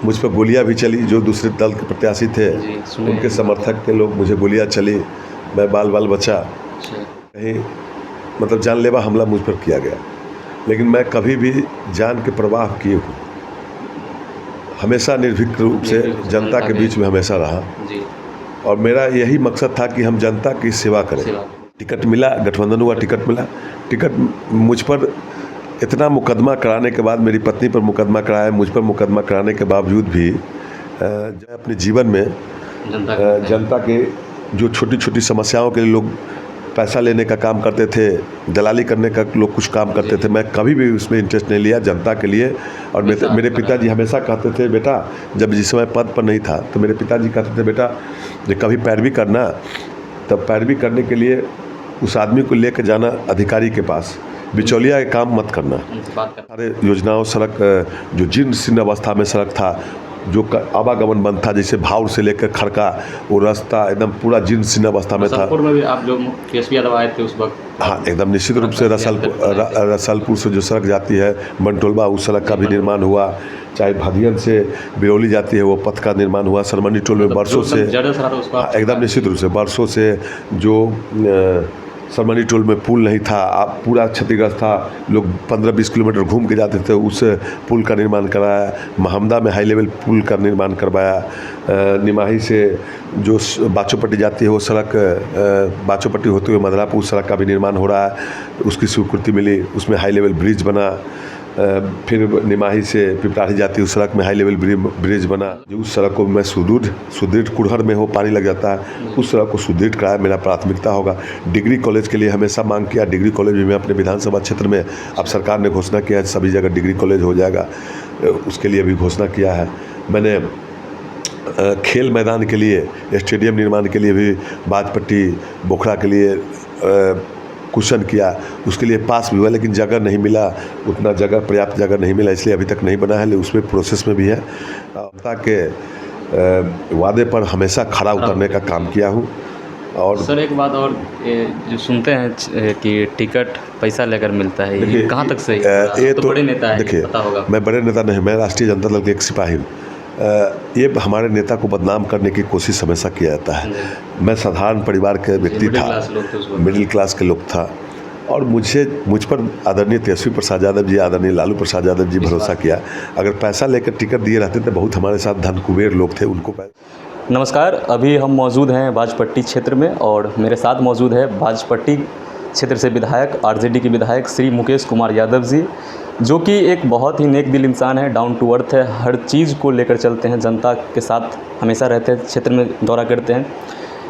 मुझ पर गोलियां भी चली, जो दूसरे दल के प्रत्याशी थे उनके समर्थक के लोग, मुझे गोलियां चली, मैं बाल बचा। कहीं मतलब जानलेवा हमला मुझ पर किया गया, लेकिन मैं कभी भी जान के प्रवाह किए हूँ, हमेशा निर्भीक रूप से जनता के बीच में हमेशा रहा। और मेरा यही मकसद था कि हम जनता की सेवा करें। टिकट मिला, गठबंधन हुआ, टिकट मिला। टिकट मुझ पर इतना मुकदमा कराने के बाद, मेरी पत्नी पर मुकदमा कराया, मुझ पर मुकदमा कराने के बावजूद भी अपने जीवन में जनता के जो छोटी छोटी समस्याओं के लिए लोग पैसा लेने का काम करते थे, दलाली करने का लोग कुछ काम करते थे, मैं कभी भी उसमें इंटरेस्ट नहीं लिया जनता के लिए। और मेरे पिताजी हमेशा कहते थे, बेटा, जब जिस समय पद पर नहीं था तो मेरे पिताजी कहते थे, बेटा जब कभी पैरवी करना, तब पैरवी करने के लिए उस आदमी को लेकर जाना अधिकारी के पास, बिचौलिया का काम मत करना। सारे योजनाओं, सड़क जो जीर्ण शीर्ण अवस्था में सड़क था, जो आवागमन बंद था, जैसे भावर से लेकर खड़का, वो रास्ता एकदम पूरा जीर्ण शीर्ण अवस्था में था। में भी आप जो तेजस्वी यादव आए थे उस वक्त? हाँ, एकदम निश्चित रूप से रसलपुर से जो सड़क जाती है बनटोलवा, उस सड़क का भी निर्माण हुआ। चाहे भादियन से बिरौली जाती है, वो पथ का निर्माण हुआ। सरमनी टोल में बरसों से, एकदम निश्चित रूप से बरसों से जो सरमनी टोल में पुल नहीं था, आप पूरा क्षतिग्रस्त था, लोग 15-20 किलोमीटर घूम के जाते थे, उस पुल का निर्माण कराया। महमदा में हाई लेवल पुल का निर्माण करवाया। निमाही से जो बाचोपट्टी जाती है वो सड़क, बाचोपट्टी होते हुए मधरापुर सड़क का भी निर्माण हो रहा है, उसकी स्वीकृति मिली, उसमें हाई लेवल ब्रिज बना। फिर निमाही से पिपराही जाती है, उस सड़क में हाई लेवल ब्रिज बना। जो उस सड़क को मैं सुदृढ़ कुड़हर में हो, पानी लग जाता है, उस सड़क को सुदृढ़ कराया, मेरा प्राथमिकता होगा। डिग्री कॉलेज के लिए हमेशा मांग किया, डिग्री कॉलेज भी मैं अपने विधानसभा क्षेत्र में, अब सरकार ने घोषणा किया है सभी जगह डिग्री कॉलेज हो जाएगा, उसके लिए भी घोषणा किया है। मैंने खेल मैदान के लिए, स्टेडियम निर्माण के लिए भी बाजपट्टी बोखरा के लिए क्वेश्चन किया, उसके लिए पास भी हुआ, लेकिन जगह नहीं मिला, उतना जगह, पर्याप्त जगह नहीं मिला, इसलिए अभी तक नहीं बना है, लेकिन उसमें प्रोसेस में भी है। जनता के वादे पर हमेशा खरा उतरने का काम किया हूँ। और सर एक बात और, जो सुनते हैं कि टिकट पैसा लेकर मिलता है, ये कहाँ तक सही है? ये तो बड़े नेता है, देखिए, पता होगा। मैं बड़े नेता नहीं, मैं राष्ट्रीय जनता दल के एक सिपाही हूँ। ये हमारे नेता को बदनाम करने की कोशिश हमेशा किया जाता है। मैं साधारण परिवार के व्यक्ति था, मिडिल क्लास के लोग था, और मुझ पर आदरणीय तेजस्वी प्रसाद यादव जी, आदरणीय लालू प्रसाद यादव जी भरोसा किया। अगर पैसा लेकर टिकट दिए रहते तो बहुत हमारे साथ धन कुबेर लोग थे, उनको नमस्कार, अभी हम मौजूद हैं बाजपट्टी क्षेत्र में, और मेरे साथ मौजूद है बाजपट्टी क्षेत्र से विधायक, आरजेडी के विधायक श्री मुकेश कुमार यादव जी, जो कि एक बहुत ही नेक दिल इंसान है, डाउन टू अर्थ है, हर चीज़ को लेकर चलते हैं, जनता के साथ हमेशा रहते हैं, क्षेत्र में दौरा करते हैं।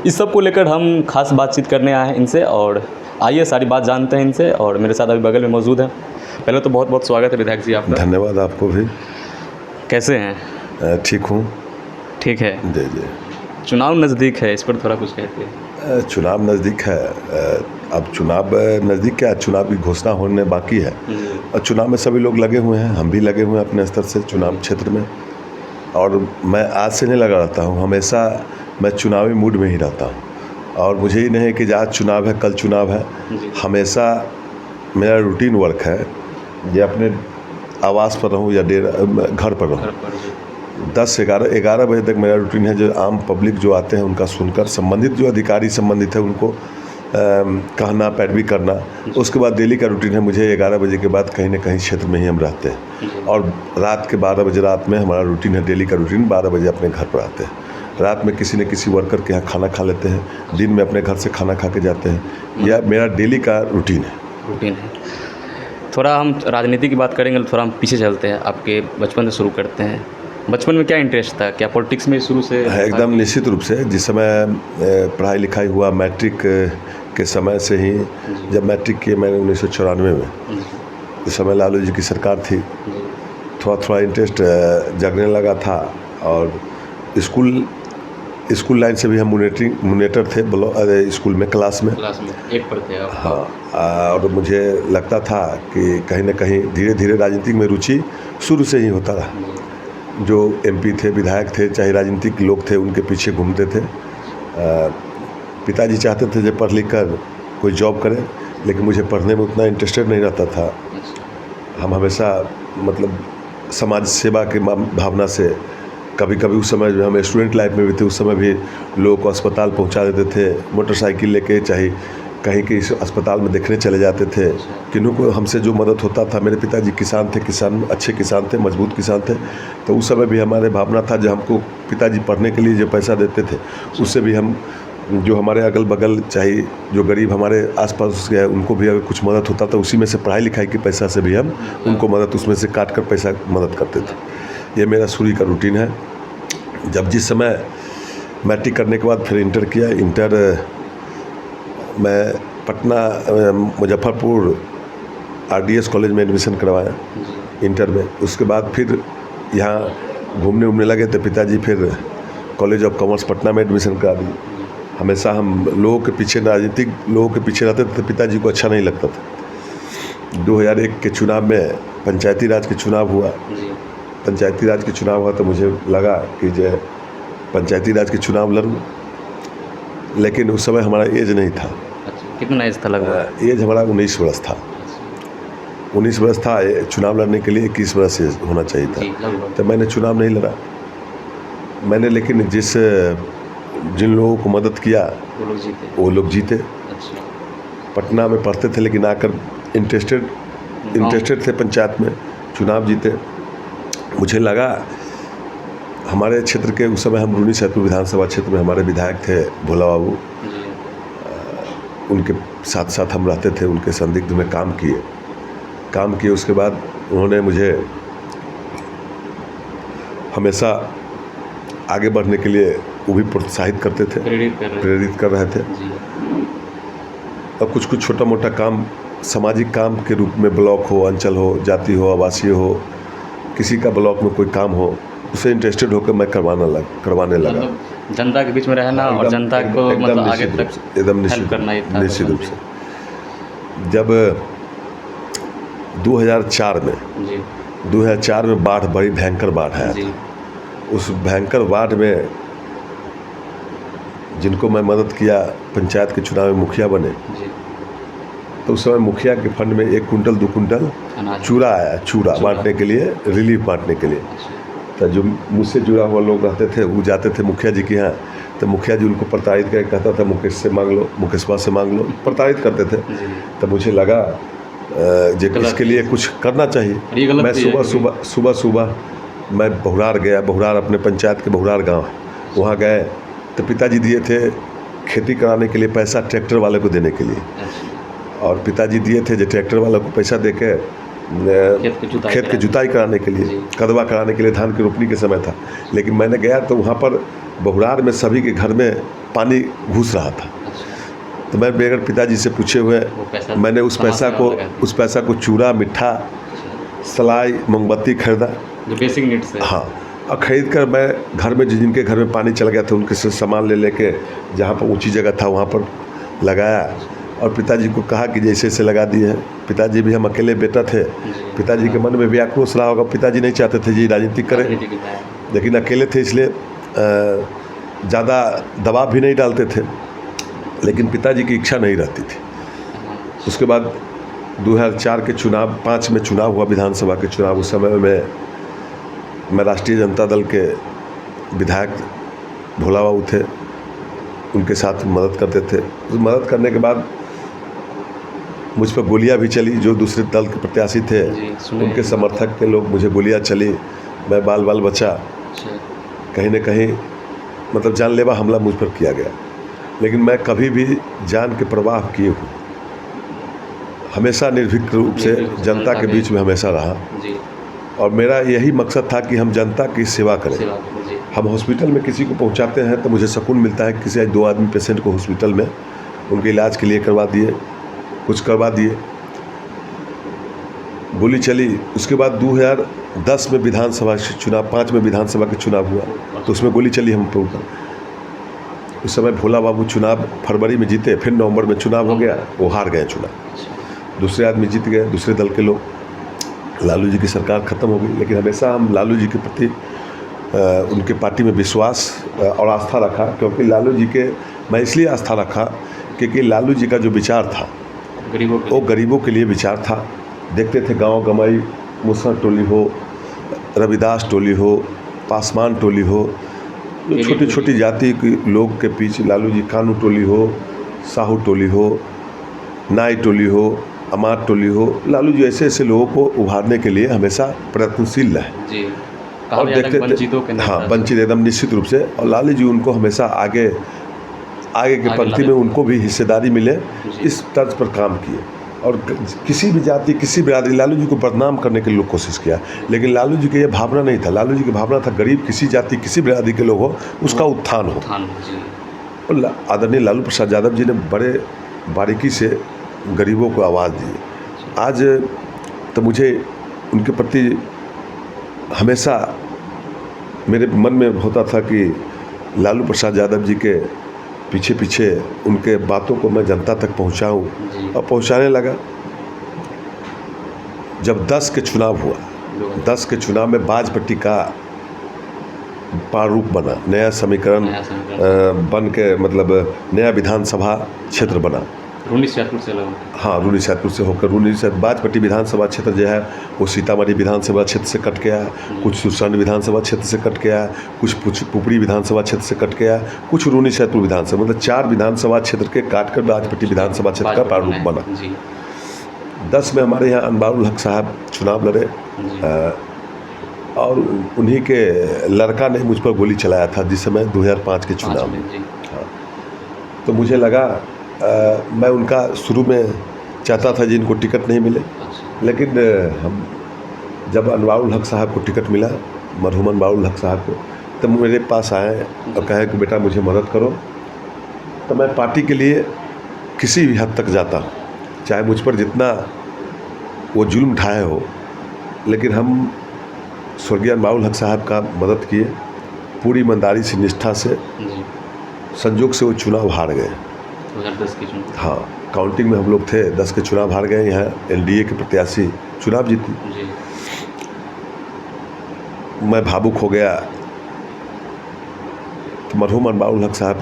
इस सब को लेकर हम खास बातचीत करने आए हैं इनसे, और आइए सारी बात जानते हैं इनसे। और मेरे साथ अभी बगल में मौजूद हैं। पहले तो बहुत बहुत स्वागत है विधायक जी आपका। धन्यवाद आपको भी। कैसे हैं? ठीक हूँ। ठीक है जी जी। चुनाव नज़दीक है, इस पर थोड़ा कुछ कहते हैं। चुनाव नज़दीक है, अब चुनाव नज़दीक क्या, चुनाव की घोषणा होने बाकी है, और चुनाव में सभी लोग लगे हुए हैं, हम भी लगे हुए हैं अपने स्तर से चुनाव क्षेत्र में। और मैं आज से नहीं लगा रहता हूँ, हमेशा मैं चुनावी मूड में ही रहता हूँ। और मुझे ही नहीं है कि आज चुनाव है कल चुनाव है, हमेशा मेरा रूटीन वर्क है, ये अपने आवास पर रहूँ या घर पर रहूँ, 10-11 बजे तक मेरा रूटीन है। जो आम पब्लिक जो आते हैं उनका सुनकर, संबंधित जो अधिकारी संबंधित है उनको कहना, पैरवी करना। उसके बाद डेली का रूटीन है, मुझे 11 बजे के बाद कहीं ना कहीं क्षेत्र में ही हम रहते हैं। और रात के 12 बजे रात में हमारा रूटीन है, डेली का रूटीन, 12 बजे अपने घर पर आते हैं। रात में किसी न किसी वर्कर के यहाँ खाना खा लेते हैं, दिन में अपने घर से खाना खा के जाते हैं। यह मेरा डेली का रूटीन है। थोड़ा हम राजनीति की बात करेंगे, थोड़ा हम पीछे चलते हैं, आपके बचपन से शुरू करते हैं। बचपन में क्या इंटरेस्ट था, क्या पॉलिटिक्स में शुरू से? एकदम निश्चित रूप से, जिस समय पढ़ाई लिखाई हुआ, मैट्रिक के समय से ही, जब मैट्रिक किए मैंने 1994 में, उस समय लालू जी की सरकार थी, थोड़ा इंटरेस्ट जगने लगा था। और स्कूल लाइन से भी हम मोनिटर थे स्कूल में, क्लास में एक पर थे आप? हाँ, और मुझे लगता था कि कहीं ना कहीं धीरे धीरे राजनीतिक में रुचि शुरू से ही होता रहा। जो एमपी थे, विधायक थे, चाहे राजनीतिक लोग थे, उनके पीछे घूमते थे। पिताजी चाहते थे जब पढ़ लिख कर कोई जॉब करे, लेकिन मुझे पढ़ने में उतना इंटरेस्टेड नहीं रहता था। हम हमेशा मतलब समाज सेवा की भावना से कभी कभी उस समय जो हम स्टूडेंट लाइफ में भी थे, उस समय भी लोगों को अस्पताल पहुंचा देते थे मोटरसाइकिल लेके, चाहे कहीं के अस्पताल में देखने चले जाते थे। किन्हों को हमसे जो मदद होता था, मेरे पिताजी किसान थे, अच्छे किसान थे, मजबूत किसान थे, तो उस समय भी हमारे भावना था, जो हमको पिताजी पढ़ने के लिए जो पैसा देते थे, उससे भी हम जो हमारे अगल बगल, चाहे जो गरीब हमारे आसपास के हैं, उनको भी अगर कुछ मदद होता था, उसी में से पढ़ाई लिखाई के पैसा से भी हम उनको मदद, उसमें से काट कर पैसा मदद करते थे। ये मेरा शुरू का रूटीन है। जब जिस समय मैट्रिक करने के बाद फिर इंटर किया, इंटर मैं पटना मुजफ्फरपुर RDS कॉलेज में एडमिशन करवाया इंटर में। उसके बाद फिर यहाँ घूमने लगे तो पिताजी फिर कॉलेज ऑफ कॉमर्स पटना में एडमिशन करा दी। हमेशा हम लोगों के पीछे, राजनीतिक लोगों के पीछे रहते थे, तो पिताजी को अच्छा नहीं लगता था। 2001 के चुनाव में पंचायती राज के चुनाव हुआ। पंचायती राज के चुनाव हुआ तो मुझे लगा कि जो पंचायती राज के चुनाव लड़ूं, लेकिन उस समय हमारा एज नहीं था। अच्छा, कितना एज था लगभग? एज हमारा 19 वर्ष था। 19 वर्ष था। चुनाव लड़ने के लिए 21 वर्ष एज होना चाहिए था। तो मैंने चुनाव नहीं लड़ा। मैंने लेकिन जिन लोगों को मदद किया वो लोग जीते। अच्छा। पटना में पढ़ते थे, लेकिन आकर इंटरेस्टेड थे पंचायत में, चुनाव जीते। मुझे लगा हमारे क्षेत्र के, उस समय हम रूनी सैदपुर विधानसभा क्षेत्र में हमारे विधायक थे भोला बाबू, उनके साथ साथ हम रहते थे, उनके संदिग्ध में काम किए। उसके बाद उन्होंने मुझे हमेशा आगे बढ़ने के लिए वो भी प्रोत्साहित करते थे, प्रेरित कर रहे थे। और कुछ छोटा मोटा काम, सामाजिक काम के रूप में, ब्लॉक हो, अंचल हो, जाति हो, आवासीय हो, किसी का ब्लॉक में कोई काम हो, उससे इंटरेस्टेड होकर मैं करवाने लगा। मतलब जनता के बीच में रहना और जनता को मतलब आगे तक एकदम हेल्प करना ही था। निश्चित रूप से। जब 2004 में बाढ़, बड़ी भयंकर बाढ़ आया था। उस भयंकर बाढ़ में जिनको मैं मदद किया, पंचायत के चुनाव में मुखिया बने, तो उस समय मुखिया के फंड में 1 कुंटल 2 कुंटल चूड़ा आया, चूड़ा बांटने के लिए, रिलीफ बांटने के लिए। तो जो मुझसे जुड़ा हुआ लोग रहते थे, वो जाते थे मुखिया जी के यहाँ, तो मुखिया जी उनको प्रताड़ित करके कहता था, मुकेश से मांग लो, मुकेशवा से मांग लो, प्रताड़ित करते थे। तो मुझे लगा इसके लिए कुछ करना चाहिए। मैं सुबह मैं बहुरार गया, बहुरार अपने पंचायत के बहुरार गाँव, वहाँ गए तो पिताजी दिए थे खेती कराने के लिए पैसा ट्रैक्टर वाले को देने के लिए। और पिताजी दिए थे जो ट्रैक्टर वाले को पैसा दे के खेत की जुताई कराने के लिए, कदवा कराने के लिए, धान की रोपनी के समय था। लेकिन मैंने गया तो वहाँ पर बहुरार में सभी के घर में पानी घुस रहा था। तो मैं बगैर पिताजी से पूछे हुए मैंने उस पैसा को चूड़ा, मिठा, सलाई, मोमबत्ती खरीदा, जो बेसिक नीड्स है। हाँ, और ख़रीद कर मैं घर में, जिनके घर में पानी चल गया था, उनके से सामान लेके जहाँ पर ऊंची जगह था वहाँ पर लगाया। और पिताजी को कहा कि जैसे ऐसे लगा दिए हैं। पिताजी भी, हम अकेले बेटा थे, पिताजी के मन में भी आक्रोश रहा होगा। पिताजी नहीं चाहते थे जी राजनीति करें, लेकिन अकेले थे इसलिए ज़्यादा दबाव भी नहीं डालते थे, लेकिन पिताजी की इच्छा नहीं रहती थी। उसके बाद 2004 के चुनाव, 5 में चुनाव हुआ, विधानसभा के चुनाव। उस समय में मैं राष्ट्रीय जनता दल के विधायक भोला बाबू थे, उनके साथ मदद करते थे। उस मदद करने के बाद मुझ पर गोलियां भी चली। जो दूसरे दल के प्रत्याशी थे, उनके समर्थक के लोग, मुझे गोलियां चली। मैं बाल बचा। कहीं न कहीं मतलब जानलेवा हमला मुझ पर किया गया, लेकिन मैं कभी भी जान के परवाह किए हुए हमेशा निर्भीक रूप से जनता के बीच में हमेशा रहा। और मेरा यही मकसद था कि हम जनता की सेवा करें। हम हॉस्पिटल में किसी को पहुंचाते हैं तो मुझे सुकून मिलता है। किसी 2 आदमी पेशेंट को हॉस्पिटल में उनके इलाज के लिए करवा दिए, कुछ करवा दिए। गोली चली। उसके बाद 2010 में विधानसभा चुनाव, 5 में विधानसभा के चुनाव हुआ, तो उसमें गोली चली हम पे ऊपर। उस समय भोला बाबू चुनाव फरवरी में जीते, फिर नवंबर में चुनाव हो गया, वो हार गए चुनाव। दूसरे आदमी जीत गए, दूसरे दल के लोग। लालू जी की सरकार ख़त्म हो गई, लेकिन हमेशा हम लालू जी के प्रति उनके पार्टी में विश्वास और आस्था रखा। क्योंकि लालू जी के, मैं इसलिए आस्था रखा क्योंकि लालू जी का जो विचार था वो गरीबों के लिए विचार था। देखते थे गांव गमाई, मुसहर टोली हो, रविदास टोली हो, पासवान टोली हो, जो छोटी छोटी जाति के लोग के पीछे लालू जी, कानू टोली हो, साहू टोली हो, नाई टोली हो, अमार टोली हो, लालू जी ऐसे ऐसे लोगों को उभारने के लिए हमेशा प्रयत्नशील रहे जी। और देखते थे। हाँ, वंचित एकदम निश्चित रूप से। और लालू जी उनको हमेशा आगे के पंक्ति में उनको भी हिस्सेदारी मिले, इस तर्ज पर काम किए। और किसी भी जाति, किसी बिरादरी, लालू जी को बदनाम करने के लिए कोशिश किया, लेकिन लालू जी की ये भावना नहीं था। लालू जी की भावना था गरीब किसी जाति, किसी बिरादरी के लोग हो, उसका उत्थान हो। और आदरणीय लालू प्रसाद यादव जी ने बड़े बारीकी से गरीबों को आवाज़ दी। आज तो मुझे उनके प्रति हमेशा मेरे मन में होता था कि लालू प्रसाद यादव जी के पीछे पीछे उनके बातों को मैं जनता तक पहुंचाऊं, और पहुंचाने लगा। जब 10 के चुनाव हुआ, 10 के चुनाव में बाजपट्टी का प्रारूप बना, नया समीकरण बन के, मतलब नया विधानसभा क्षेत्र बना। रूनी सैदपुर से लगा। हाँ, रूनी सैदपुर से होकर बाजपट्टी विधानसभा क्षेत्र जो है वो सीतामढ़ी विधानसभा क्षेत्र से कट गया, कुछ सुरसंड विधानसभा क्षेत्र से कट गया, कुछ पुपरी विधानसभा क्षेत्र से कट गया, कुछ रूनी सैदपुर विधानसभा, मतलब 4 विधानसभा क्षेत्र के काटकर बाजपट्टी विधानसभा क्षेत्र का प्रारूप बना। 10 में हमारे यहाँ अनवारुल हक साहब चुनाव लड़े, और उन्हीं के लड़का ने मुझ पर गोली चलाया था जिस समय 2005 के चुनाव में। हाँ, तो मुझे लगा मैं उनका शुरू में चाहता था जिनको टिकट नहीं मिले, लेकिन हम जब अनवारुल हक साहब को टिकट मिला, मरहूम अनवारुल हक साहब को, तब मेरे पास आए और कहे कि बेटा मुझे मदद करो। तो मैं पार्टी के लिए किसी भी हद तक जाता, चाहे मुझ पर जितना वो जुल्म ढाए हो, लेकिन हम स्वर्गीय अनवारुल हक साहब का मदद किए पूरी ईमानदारी से, निष्ठा से। संजोग से वो चुनाव हार गए 2010 के चुनाव। हाँ, काउंटिंग में हम लोग थे, 10 के चुनाव हार गए। यहाँ एनडीए के प्रत्याशी चुनाव जीती। मैं भावुक हो गया। तो मरहूम अनवारुल हक साहब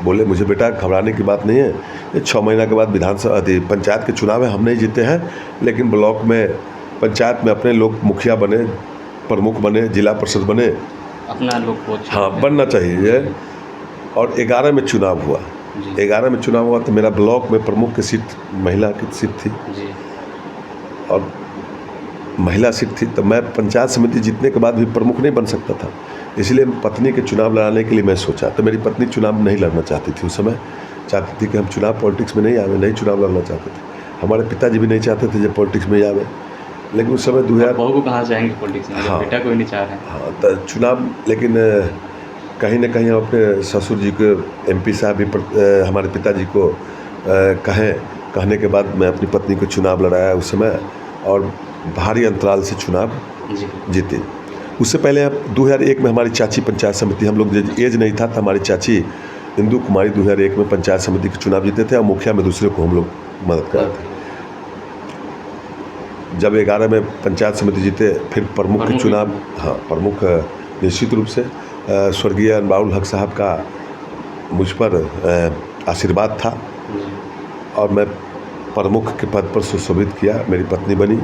बोले मुझे, बेटा घबराने की बात नहीं है, ये 6 महीना के बाद विधानसभा पंचायत के चुनाव है, हम नहीं जीते हैं, लेकिन ब्लॉक में, पंचायत में अपने लोग मुखिया बने, प्रमुख बने, जिला परिषद बने, अपना लोग। हाँ, बनना चाहिए। और 11 में चुनाव हुआ। 11 में चुनाव हुआ तो मेरा ब्लॉक में प्रमुख की सीट, महिला की सीट थी, और महिला सीट थी, तो मैं पंचायत समिति जीतने के बाद भी प्रमुख नहीं बन सकता था। इसलिए पत्नी के चुनाव लड़ाने के लिए मैं सोचा। तो मेरी पत्नी चुनाव नहीं लड़ना चाहती थी उस समय, चाहती थी कि हम चुनाव पॉलिटिक्स में नहीं आवे, नहीं चुनाव लड़ना चाहते थे। हमारे पिताजी भी नहीं चाहते थे जब पॉलिटिक्स में आवे, लेकिन उस समय 2000 बहू को कहाँ जाएंगे पॉलिटिक्स में, हाँ, बेटा कोई नहीं चाह रहे। हाँ, तो चुनाव, लेकिन कहीं ना कहीं हम अपने ससुर जी को, एमपी साहब भी हमारे पिताजी को कहने के बाद मैं अपनी पत्नी को चुनाव लड़ाया उस समय, और भारी अंतराल से चुनाव जीते। उससे पहले 2001 में हमारी चाची पंचायत समिति, हम लोग एज नहीं था, तो हमारी चाची इंदू कुमारी 2001 में पंचायत समिति के चुनाव जीते थे, और मुखिया में दूसरे को हम लोग मदद कर रहे थे। जब 11 में पंचायत समिति जीते, फिर प्रमुख के चुनाव, हाँ, प्रमुख निश्चित रूप से स्वर्गीय अनवारुल हक साहब का मुझ पर आशीर्वाद था, और मैं प्रमुख के पद पर सुशोभित किया। मेरी पत्नी बनी।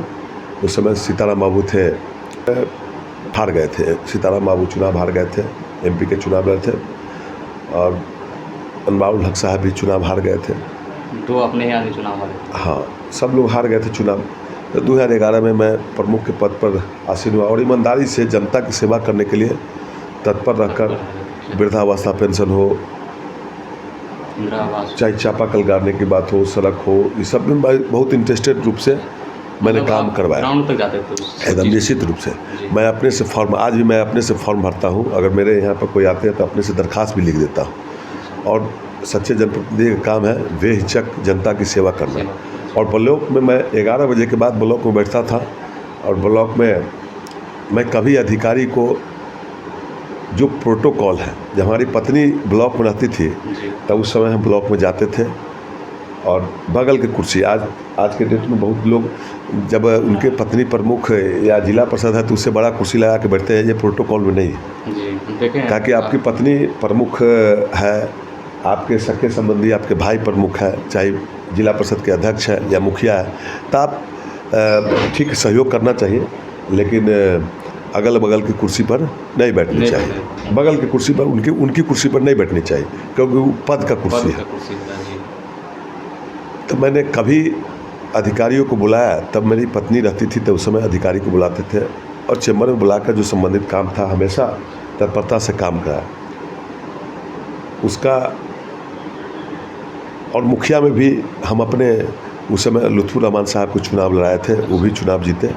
उस समय सीताराम बाबू थे, हार गए थे, सीताराम बाबू चुनाव हार गए थे, एमपी के चुनाव लड़े थे, और अनवारुल हक साहब भी चुनाव हार गए थे। तो अपने यहाँ चुनाव हारे। हाँ, सब लोग हार गए थे चुनाव। तो 2011 में मैं प्रमुख के पद पर आसीन हुआ, और ईमानदारी से जनता की सेवा करने के लिए तत्पर रहकर, वृद्धावस्था पेंशन हो, चाहे चापाकल गाड़ने की बात हो, सड़क हो, ये सब में बहुत इंटरेस्टेड रूप से मैंने काम करवाया। ग्राउंड तक जाते थे एकदम निश्चित रूप से। मैं अपने से फॉर्म, आज भी मैं अपने से फॉर्म भरता हूँ। अगर मेरे यहाँ पर कोई आते हैं तो अपने से दरखास्त भी लिख देता हूँ। और सच्चे जनप्रतिनिधि का काम है बेहिचक जनता की सेवा करना। और ब्लॉक में मैं 11 बजे के बाद ब्लॉक में बैठता था, और ब्लॉक में मैं कभी अधिकारी को, जो प्रोटोकॉल है, जब हमारी पत्नी ब्लॉक में रहती थी तब उस समय हम ब्लॉक में जाते थे, और बगल की कुर्सी, आज के डेट में बहुत लोग जब उनके पत्नी प्रमुख या जिला परिषद है तो उससे बड़ा कुर्सी लगा के बैठते हैं। ये प्रोटोकॉल में नहीं है, ताकि आपकी पत्नी प्रमुख है, आपके सगे संबंधी, आपके भाई प्रमुख है, चाहे जिला परिषद के अध्यक्ष है या मुखिया है, तो आप ठीक सहयोग करना चाहिए। लेकिन अगल बगल की कुर्सी पर नहीं बैठनी चाहिए, बगल की कुर्सी पर उनकी कुर्सी पर नहीं बैठनी चाहिए, क्योंकि वो पद का कुर्सी है। तो मैंने कभी अधिकारियों को बुलाया, तब मेरी पत्नी रहती थी, तो उस समय अधिकारी को बुलाते थे और चैम्बर में बुलाकर जो संबंधित काम था हमेशा तत्परता से काम कराया उसका। और मुखिया में भी हम अपने उस समय लुत्फुर रहमान साहब को चुनाव लड़ाए थे, वो भी चुनाव जीते,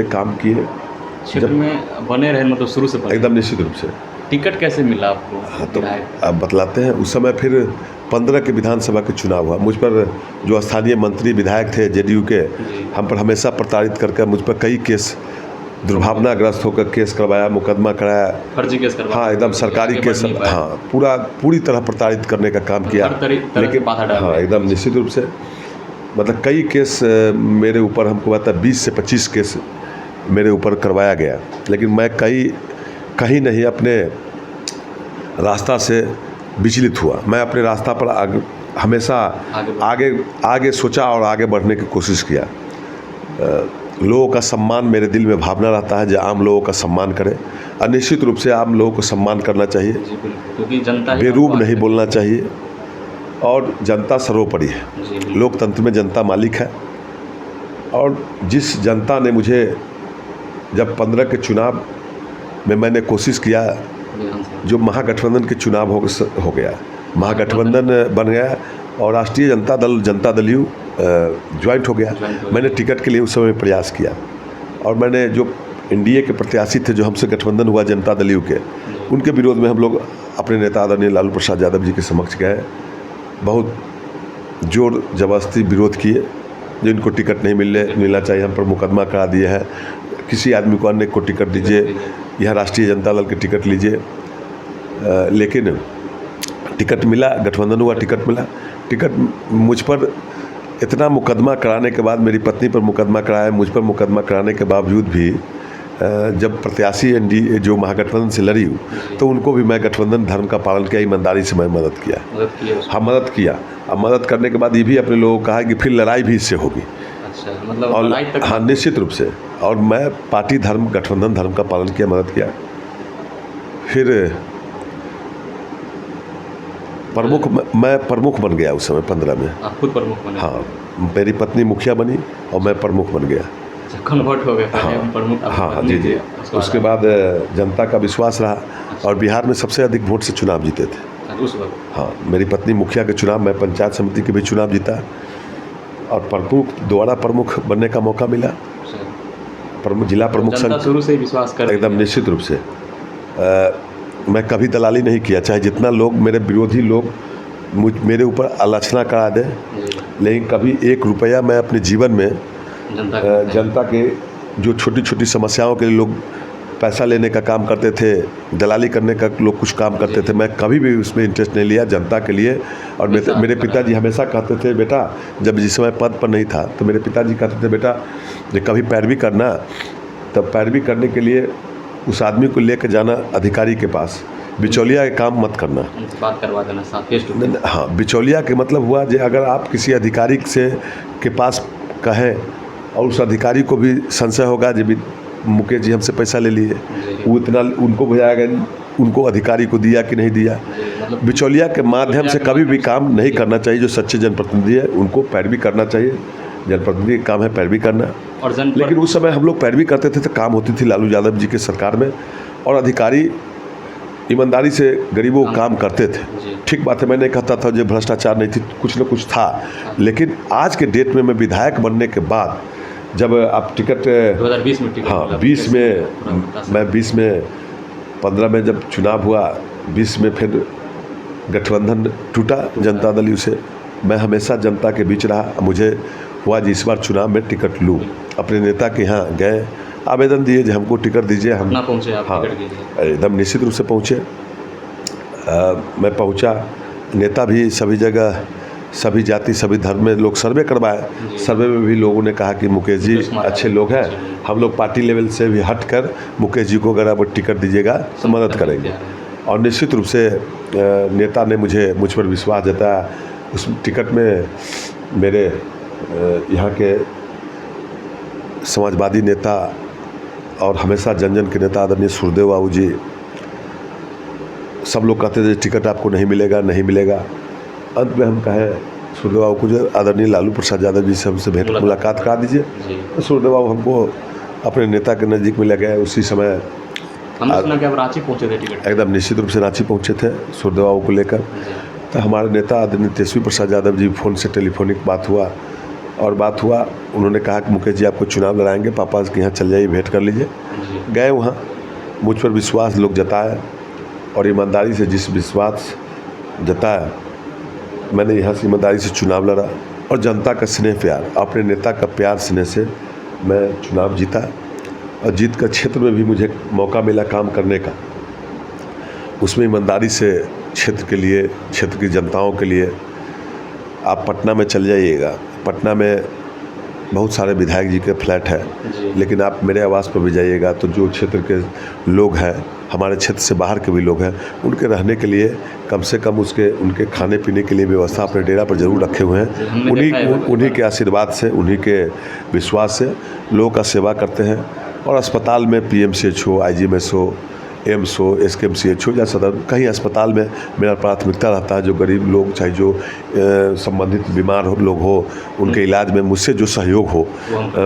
काम किए, क्षेत्र में बने रहे, मतलब शुरू से एकदम निश्चित रूप से। टिकट कैसे मिला आपको? हाँ, तो आप बतलाते हैं। उस समय फिर 15 के विधानसभा के चुनाव हुआ, मुझ पर जो स्थानीय मंत्री विधायक थे जेडीयू के, हम पर हमेशा प्रताड़ित करके मुझ पर कई केस, दुर्भावनाग्रस्त होकर केस करवाया, मुकदमा कराया, फर्जी केस करवाया। हाँ, एकदम सरकारी केस, हाँ, पूरी तरह प्रताड़ित करने का काम किया। लेकिन हाँ, एकदम निश्चित रूप से, मतलब कई केस मेरे ऊपर, हमको पता 20 से 25 केस मेरे ऊपर करवाया गया, लेकिन मैं कहीं नहीं अपने रास्ता से विचलित हुआ। मैं अपने रास्ता पर हमेशा आगे सोचा और आगे बढ़ने की कोशिश किया। लोगों का सम्मान मेरे दिल में भावना रहता है, जो आम लोगों का सम्मान करे, और निश्चित रूप से आम लोगों को सम्मान करना चाहिए, क्योंकि जनता बेरूब नहीं बोलना चाहिए, और जनता सर्वोपरि है। लोकतंत्र में जनता मालिक है, और जिस जनता ने मुझे, जब 15 के चुनाव में मैंने कोशिश किया, जो महागठबंधन के चुनाव हो गया, महागठबंधन बन गया और राष्ट्रीय जनता दल यू ज्वाइंट हो गया। मैंने टिकट के लिए उस समय प्रयास किया, और मैंने जो एनडीए के प्रत्याशी थे, जो हमसे गठबंधन हुआ जनता दल यू के, उनके विरोध में हम लोग अपने नेता आदरणीय लालू प्रसाद यादव जी के समक्ष गए, बहुत जोर जबरदस्ती विरोध किए, जिनको टिकट नहीं मिलना चाहिए, हम पर मुकदमा करा दिए हैं, किसी आदमी को अन्य को टिकट दीजिए, यह राष्ट्रीय जनता दल के टिकट लीजिए। लेकिन टिकट मिला, गठबंधन हुआ, टिकट मिला। टिकट मुझ पर इतना मुकदमा कराने के बाद, मेरी पत्नी पर मुकदमा कराया, मुझ पर मुकदमा कराने के बावजूद भी जब प्रत्याशी एनडीए जो महागठबंधन से लड़ी, तो उनको भी मैं गठबंधन धर्म का पालन किया, ईमानदारी से मैं मदद किया। हाँ, मदद किया। अब मदद करने के बाद ये भी अपने लोगों को कहा कि फिर लड़ाई भी इससे होगी। अच्छा, मतलब और लड़ाई तक? हाँ, निश्चित रूप से। और मैं पार्टी धर्म, गठबंधन धर्म का पालन किया, मदद किया। फिर मैं प्रमुख बन गया उस समय 15 में। आप खुद प्रमुख बने? हाँ, मेरी पत्नी मुखिया बनी और मैं प्रमुख बन गया। कन्वर्ट हो गया। हाँ, प्रमुख। हाँ जी। उसके बाद जनता का विश्वास रहा, और बिहार में सबसे अधिक वोट से चुनाव जीते थे उस वक्त। हाँ, मेरी पत्नी मुखिया के चुनाव, मैं पंचायत समिति के भी चुनाव जीता, और दोबारा प्रमुख बनने का मौका मिला। जिला प्रमुख संघ शुरू से ही विश्वास कर, एकदम निश्चित रूप से। मैं कभी दलाली नहीं किया, चाहे जितना लोग, मेरे विरोधी लोग मेरे ऊपर आलोचना करा दें, लेकिन कभी 1 रुपया मैं अपने जीवन में जनता के जो छोटी छोटी समस्याओं के लिए लोग पैसा लेने का काम करते थे, दलाली करने का लोग कुछ काम करते थे, मैं कभी भी उसमें इंटरेस्ट नहीं लिया जनता के लिए। और मेरे पिताजी हमेशा कहते थे, बेटा, जब जिस समय पद पर नहीं था, तो मेरे पिताजी कहते थे, बेटा, जब कभी पैरवी करना, तब पैरवी करने के लिए उस आदमी को लेकर जाना अधिकारी के पास, बिचौलिया के काम मत करना, बात करवा देना साथ फेस टू फेस। हाँ, बिचौलिया के मतलब हुआ जो अगर आप किसी अधिकारी से के पास कहें और उस अधिकारी को भी संशय होगा जो मुकेश जी हमसे पैसा ले लिए, वो इतना उनको बुझाएगा, उनको अधिकारी को दिया कि नहीं दिया। मतलब बिचौलिया के माध्यम से कभी भी काम नहीं करना चाहिए। जो सच्चे जनप्रतिनिधि है उनको पैरवी करना चाहिए, जनप्रतिनिधि का काम है पैरवी करना। और लेकिन उस समय हम लोग पैरवी करते थे तो काम होती थी लालू यादव जी के सरकार में, और अधिकारी ईमानदारी से गरीबों को काम करते थे। ठीक बात है, मैंने कहता था जो भ्रष्टाचार नहीं थी, कुछ न कुछ था। लेकिन आज के डेट में मैं विधायक बनने के बाद, जब आप टिकट 2020 में टिकट, हाँ 20 में, मैं 20 में 15 में जब चुनाव हुआ, 20 में फिर गठबंधन टूटा जनता दल यू से। मैं हमेशा जनता के बीच रहा। मुझे हुआ जी इस बार चुनाव में टिकट लूँ। अपने नेता के यहाँ गए, आवेदन दिए जो हमको टिकट दीजिए। हम ना पहुँचे आप? हाँ, टिकट दीजिए। एकदम निश्चित रूप से पहुँचे। मैं पहुँचा, नेता भी सभी जगह, सभी जाति सभी धर्म में लोग सर्वे करवाए। सर्वे में भी लोगों ने कहा कि मुकेश जी अच्छे लोग हैं, हम लोग पार्टी लेवल से भी हट कर मुकेश जी को अगर आप टिकट दीजिएगा तो मदद करेंगे। और निश्चित रूप से नेता ने मुझ पर विश्वास जताया। उस टिकट में मेरे यहाँ के समाजवादी नेता और हमेशा जन जन के नेता आदरणीय सुरदेव बाबू जी, सब लोग कहते थे टिकट आपको नहीं मिलेगा नहीं मिलेगा। अंत में हम कहें सुरदेव बाबू को जो आदरणीय लालू प्रसाद यादव जी से हमसे भेंट मुलाकात करा दीजिए। तो सुरदेव बाबू हमको अपने नेता के नज़दीक में ले गए। उसी समय हमने सुना कि आप रांची पहुंचे थे टिकट। एकदम निश्चित रूप से रांची पहुंचे थे सुरदेव बाबू को लेकर। तो हमारे नेता आदरणीय तेजस्वी प्रसाद यादव जी फ़ोन से टेलीफोनिक बात हुआ और बात हुआ। उन्होंने कहा कि मुकेश जी आपको चुनाव लड़ाएंगे, पापा के यहाँ चल जाइए, भेंट कर लीजिए। गए वहाँ, मुझ पर विश्वास लोग जताया और ईमानदारी से जिस विश्वास जताया, मैंने यहाँ से ईमानदारी से चुनाव लड़ा और जनता का स्नेह प्यार, अपने नेता का प्यार स्नेह से मैं चुनाव जीता और जीत कर क्षेत्र में भी मुझे मौका मिला काम करने का। उसमें ईमानदारी से क्षेत्र के लिए, क्षेत्र की जनताओं के लिए। आप पटना में चल जाइएगा, पटना में बहुत सारे विधायक जी के फ्लैट है, लेकिन आप मेरे आवास पर भी जाइएगा तो जो क्षेत्र के लोग हैं, हमारे क्षेत्र से बाहर के भी लोग हैं, उनके रहने के लिए कम से कम उनके खाने पीने के लिए व्यवस्था अपने डेरा पर जरूर रखे हुए हैं। उन्हीं के आशीर्वाद से, उन्हीं के विश्वास से लोगों का सेवा करते हैं। और अस्पताल में PMCH हो, IGMS हो, एम्स हो, SKMCH हो या सदर, कहीं अस्पताल में मेरा प्राथमिकता रहता है। जो गरीब लोग, चाहे जो संबंधित बीमार लोग हो, उनके इलाज में मुझसे जो सहयोग हो,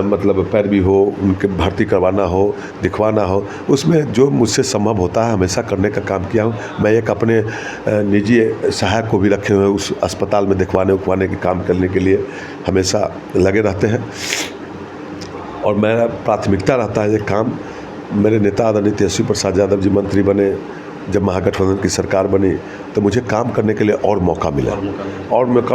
मतलब पैरवी हो, उनके भर्ती करवाना हो, दिखवाना हो, उसमें जो मुझसे संभव होता है हमेशा करने का काम किया हूँ। मैं एक अपने निजी सहायक को भी रखे हुए उस अस्पताल में दिखवाने उखवाने के काम करने के लिए हमेशा लगे रहते हैं और मेरा प्राथमिकता रहता है ये काम। मेरे नेता आदरणीय तेजस्वी प्रसाद यादव जी मंत्री बने, जब महागठबंधन की सरकार बनी तो मुझे काम करने के लिए और मौका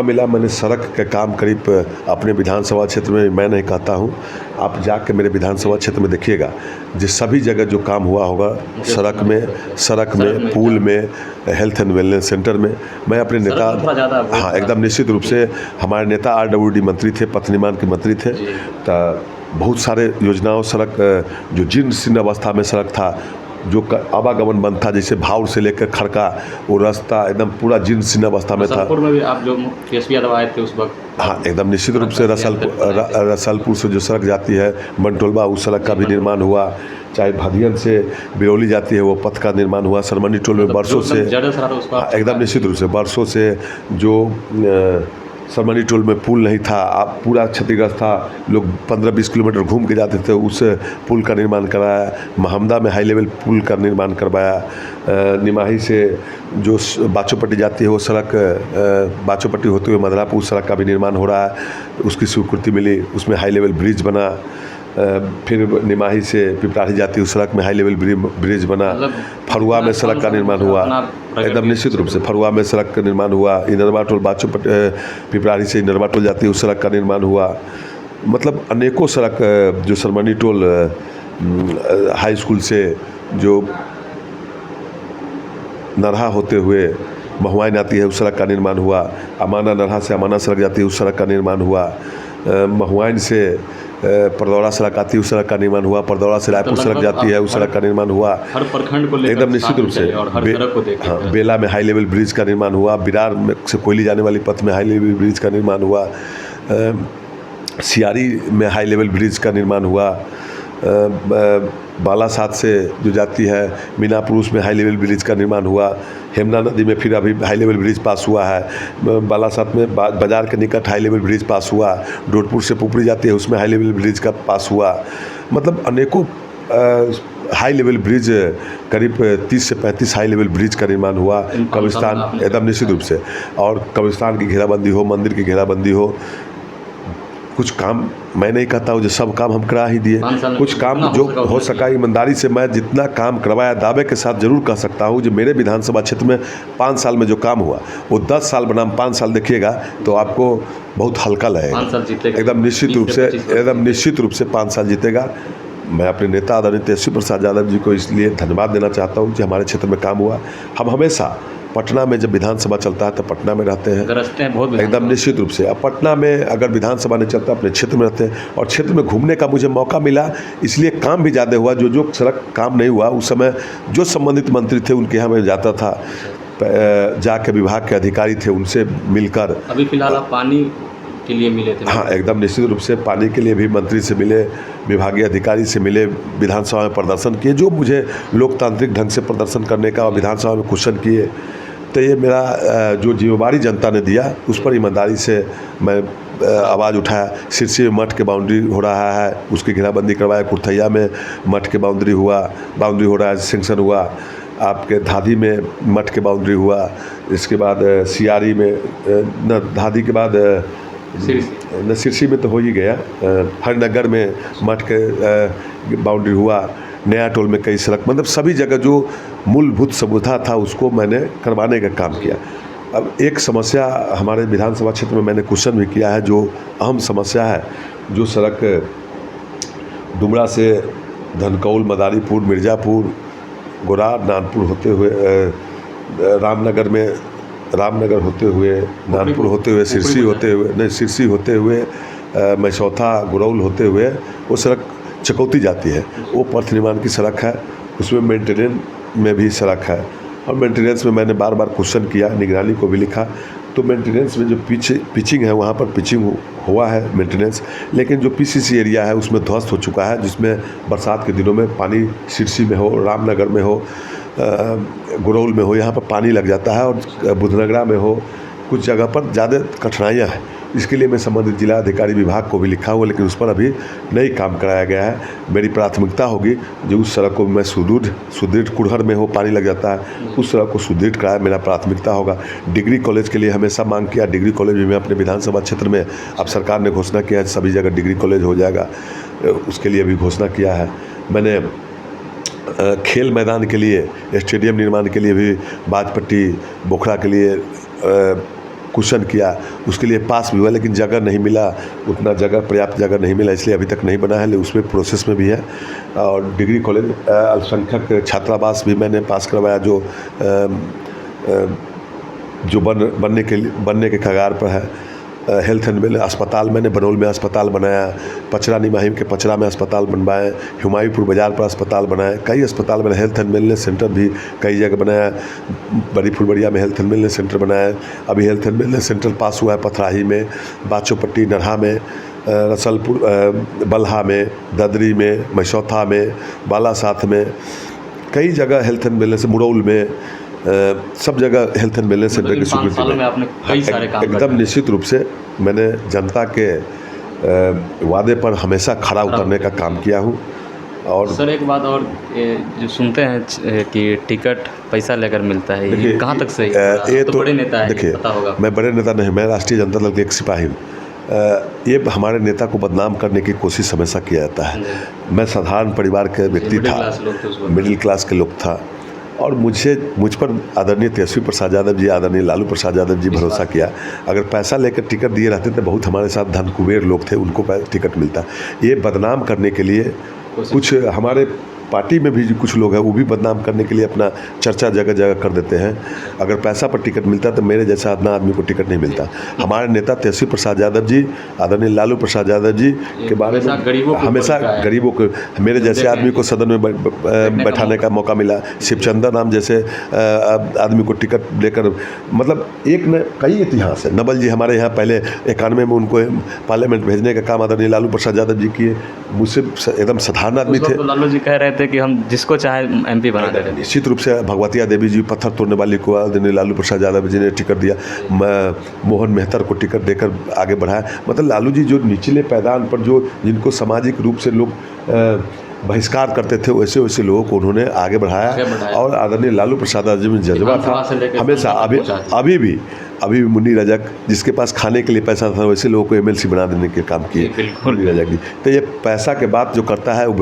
मिला। मैंने सड़क के काम करीब अपने विधानसभा क्षेत्र में, मैं नहीं कहता हूँ, आप जाके मेरे विधानसभा क्षेत्र में देखिएगा, जिस सभी जगह जो काम हुआ होगा, सड़क में, पुल में, हेल्थ एंड वेलनेस सेंटर में, मैं अपने नेता, हाँ एकदम निश्चित रूप से हमारे नेता RWD मंत्री थे, पथ निर्माण के मंत्री थे। तो बहुत सारे योजनाओं, सड़क जो जीर्ण शीर्ण अवस्था में सड़क था, जो आवागमन बंद था, जैसे भावर से लेकर खड़का, वो रास्ता एकदम पूरा जीर्ण शीर्ण अवस्था में था। में भी आप जो तेजस्वी यादव आए थे उस वक्त, हाँ एकदम निश्चित रूप से रसलपुर से जो सड़क जाती है बनटोलवा, उस सड़क का भी निर्माण हुआ। चाहे भादियन से बिरौली जाती है, वो पथ का निर्माण हुआ। सरमनी टोल में बरसों से, एकदम निश्चित रूप से बरसों से जो सरमनी टोल में पुल नहीं था, आप पूरा क्षतिग्रस्त था, लोग 15-20 किलोमीटर घूम के जाते थे, उस पुल का निर्माण कराया। महमदा में हाई लेवल पुल का निर्माण करवाया। निमाही से जो बाचोपट्टी जाती है वो सड़क, बाचोपट्टी होते हुए मधरापुर सड़क का भी निर्माण हो रहा है, उसकी स्वीकृति मिली, उसमें हाई लेवल ब्रिज बना। फिर निमाही से पिपराही जाती उस सड़क में हाई लेवल ब्रिज बना। फरुआ में सड़क का निर्माण हुआ, एकदम निश्चित रूप से फरुआ में सड़क का निर्माण हुआ। इनरवा टोल पिपराही से इनरवा टोल जाती है उस सड़क का निर्माण हुआ। मतलब अनेकों सड़क, जो सरमनी टोल हाई स्कूल से जो नरहा होते हुए महुआइन आती है उस सड़क का निर्माण हुआ। अमाना नरहा से अमाना सड़क जाती है उस सड़क का निर्माण हुआ। महुआइन से परदौड़ा सड़क आती है उस सड़क का निर्माण हुआ। परदौड़ा से रायपुर सड़क जाती है उस सड़क का निर्माण हुआ। हर प्रखंड को लेकर एकदम निश्चित रूप से और हर सड़क को देखकर, हाँ, बेला में हाई लेवल ब्रिज का निर्माण हुआ। बिरार से कोयली जाने वाली पथ में हाई लेवल ब्रिज का निर्माण हुआ। सियारी में हाई लेवल ब्रिज का निर्माण हुआ। बालासात से जो जाती है मीनापुर, उसमें हाई लेवल ब्रिज का निर्माण हुआ। हेमना नदी में फिर अभी हाई लेवल ब्रिज पास हुआ है। बालासात में बाजार के निकट हाई लेवल ब्रिज पास हुआ। डोडपुर से पुपरी जाती है उसमें हाई लेवल ब्रिज का पास हुआ। मतलब अनेकों हाई लेवल ब्रिज, करीब 30 से 35 हाई लेवल ब्रिज का निर्माण हुआ। कब्रिस्तान, एकदम निश्चित रूप से, और कब्रिस्तान की घेराबंदी हो, मंदिर की घेराबंदी हो। कुछ काम मैं नहीं कहता हूँ जो सब काम हम करा ही दिए, कुछ काम जो हो सका ईमानदारी से मैं जितना काम करवाया, दावे के साथ जरूर कह सकता हूँ जो मेरे विधानसभा क्षेत्र में 5 साल में जो काम हुआ वो 10 साल बनाम 5 साल देखिएगा तो आपको बहुत हल्का लगेगा। एकदम निश्चित रूप से 5 साल जीतेगा। मैं अपने नेता आदरणीय तेजस्वी प्रसाद यादव जी को इसलिए धन्यवाद देना चाहता हूँ कि हमारे क्षेत्र में काम हुआ। हम हमेशा पटना में जब विधानसभा चलता है तो पटना में रहते हैं बहुत, एकदम निश्चित रूप से। अब पटना में अगर विधानसभा नहीं चलता अपने क्षेत्र में रहते हैं, और क्षेत्र में घूमने का मुझे मौका मिला इसलिए काम भी ज़्यादा हुआ। जो सड़क काम नहीं हुआ उस समय जो संबंधित मंत्री थे उनके यहाँ मैं जाता था, जाके विभाग के अधिकारी थे उनसे मिलकर। अभी फिलहाल आप पानी के लिए मिले थे? हाँ, एकदम निश्चित रूप से पानी के लिए भी मंत्री से मिले, विभागीय अधिकारी से मिले, विधानसभा में प्रदर्शन किए, जो मुझे लोकतांत्रिक ढंग से प्रदर्शन करने का और विधानसभा में क्वेश्चन किए। तो ये मेरा जो जिम्मेवारी जनता ने दिया उस पर ईमानदारी से मैं आवाज़ उठाया। सिरसी में मठ के बाउंड्री हो रहा है, उसकी घेराबंदी करवाया। कुर्थैया में मठ के बाउंड्री हो रहा है, सेंक्शन हुआ। आपके धादी में मठ के बाउंड्री हुआ। इसके बाद सियारी में न धादी के बाद न सिरसी में तो हो ही गया, हरनगर में मठ के बाउंड्री हुआ। नया टोल में कई सड़क, मतलब सभी जगह जो मूलभूत सुविधा था उसको मैंने करवाने का काम किया। अब एक समस्या हमारे विधानसभा क्षेत्र में मैंने क्वेश्चन भी किया है, जो अहम समस्या है, जो सड़क डुमरा से धनकौल, मदारीपुर, मिर्ज़ापुर, गोरा, नानपुर होते हुए रामनगर होते हुए, नानपुर होते हुए, सिरसी होते हुए मैसौथा, गुरौल होते हुए वो सड़क चकौती जाती है। वो पथ निर्माण की सड़क है, उसमें मेंटेनेंस में भी सड़क है। और मेंटेनेंस में मैंने बार बार क्वेश्चन किया, निगरानी को भी लिखा। तो मेंटेनेंस में जो पिचिंग है वहाँ पर पिचिंग हुआ है मेंटेनेंस, लेकिन जो पीसीसी एरिया है उसमें ध्वस्त हो चुका है, जिसमें बरसात के दिनों में पानी सिरसी में हो, रामनगर में हो, गुरौल में हो, यहाँ पर पानी लग जाता है। और बुधनगरा में हो, कुछ जगह पर ज़्यादा कठिनाइयाँ हैं। इसके लिए मैं संबंधित जिला अधिकारी विभाग को भी लिखा हुआ, लेकिन उस पर अभी नहीं काम कराया गया है। मेरी प्राथमिकता होगी जो उस सड़क को मैं सुदृढ़ कुड़हर में हो, पानी लग जाता है, उस सड़क को सुदृढ़ कराया, मेरा प्राथमिकता होगा। डिग्री कॉलेज के लिए हमेशा मांग किया, डिग्री कॉलेज भी मैं अपने विधानसभा क्षेत्र में, अब सरकार ने घोषणा किया है सभी जगह डिग्री कॉलेज हो जाएगा, उसके लिए भी घोषणा किया है। मैंने खेल मैदान के लिए, स्टेडियम निर्माण के लिए भी बाजपट्टी बोखरा के लिए क्वेश्चन किया, उसके लिए पास भी हुआ, लेकिन जगह नहीं मिला, उतना जगह, पर्याप्त जगह नहीं मिला, इसलिए अभी तक नहीं बना है, लेकिन उसमें प्रोसेस में भी है। और डिग्री कॉलेज अल्पसंख्यक छात्रावास भी मैंने पास करवाया, जो बनने के कगार पर है। हेल्थ एंड वेलनेस अस्पताल मैंने बनोल में अस्पताल बनाया, पचरा निमाहिम के पचरा में अस्पताल बनवाए, हुमायूंपुर बाज़ार पर अस्पताल बनाए, कई अस्पताल बनाए। हेल्थ एंड वेलनेस सेंटर भी कई जगह बनाया, बड़ी फुलबड़िया में हेल्थ एंड वेलनेस सेंटर बनाया। अभी हेल्थ एंड वेलनेस सेंटर पास हुआ है पथराही में, बाचोपट्टी, नरहा में, रसलपुर, बल्हा में, ददरी में, मैसौथा में, बालासाथ में, कई जगह हेल्थ एंड वेलनेस, मुरौल में, सब जगह हेल्थ एंड वेलनेस सेंटर की स्वीकृति में आपने कई सारे काम एकदम निश्चित रूप से मैंने जनता के वादे पर हमेशा खरा उतरने का काम किया हूँ। और सर एक बात और, जो सुनते हैं कि टिकट पैसा लेकर मिलता है, ये कहाँ तक सही है? ये तो बड़े नेता है, देखिए, पता होगा। मैं बड़े नेता नहीं, मैं राष्ट्रीय जनता दल के एक सिपाही हूँ। ये हमारे नेता को बदनाम करने की कोशिश हमेशा किया जाता है। मैं साधारण परिवार के व्यक्ति था, मिडिल क्लास के लोग था, और मुझ पर आदरणीय तेजस्वी प्रसाद यादव जी, आदरणीय लालू प्रसाद यादव जी भरोसा किया। अगर पैसा लेकर टिकट दिए रहते तो बहुत हमारे साथ धन कुबेर लोग थे, उनको टिकट मिलता। ये बदनाम करने के लिए कुछ हमारे पार्टी में भी कुछ लोग हैं, वो भी बदनाम करने के लिए अपना चर्चा जगह जगह कर देते हैं। अगर पैसा पर टिकट मिलता तो मेरे जैसा आदमी आदमी को टिकट नहीं मिलता। हमारे नेता तेजस्वी प्रसाद यादव जी, आदरणीय लालू प्रसाद यादव जी के बारे में हमेशा गरीबों को, मेरे जैसे आदमी को सदन में बैठाने का मौका मिला। शिवचंद्र नाम जैसे आदमी को टिकट देकर, मतलब एक न कई इतिहास है। नवल जी हमारे यहाँ पहले 91 में उनको पार्लियामेंट भेजने का काम आदरणीय लालू प्रसाद यादव जी किए। मुझसे एकदम साधारण आदमी थे। लालू जी कह रहे थे कि हम जिसको चाहे एमपी बना देते हैं। निश्चित रूप से भगवतिया देवी जी, पत्थर तोड़ने वाली को आदरणीय लालू प्रसाद यादव जी ने टिकट दिया। मोहन मेहतर को टिकट देकर आगे बढ़ाया। मतलब लालू जी जो निचले पैदान पर, जो जिनको सामाजिक रूप से लोग बहिष्कार करते थे, वैसे वैसे लोगों को उन्होंने आगे बढ़ाया। और आदरणीय लालू प्रसाद यादव जी में जज्बा था हमेशा, अभी भी मुन्नी रजक, जिसके पास खाने के लिए पैसा था, वैसे लोगों को एमएलसी बना देने के काम किए मुन्नी रजक जी। तो ये पैसा के बात जो करता है वो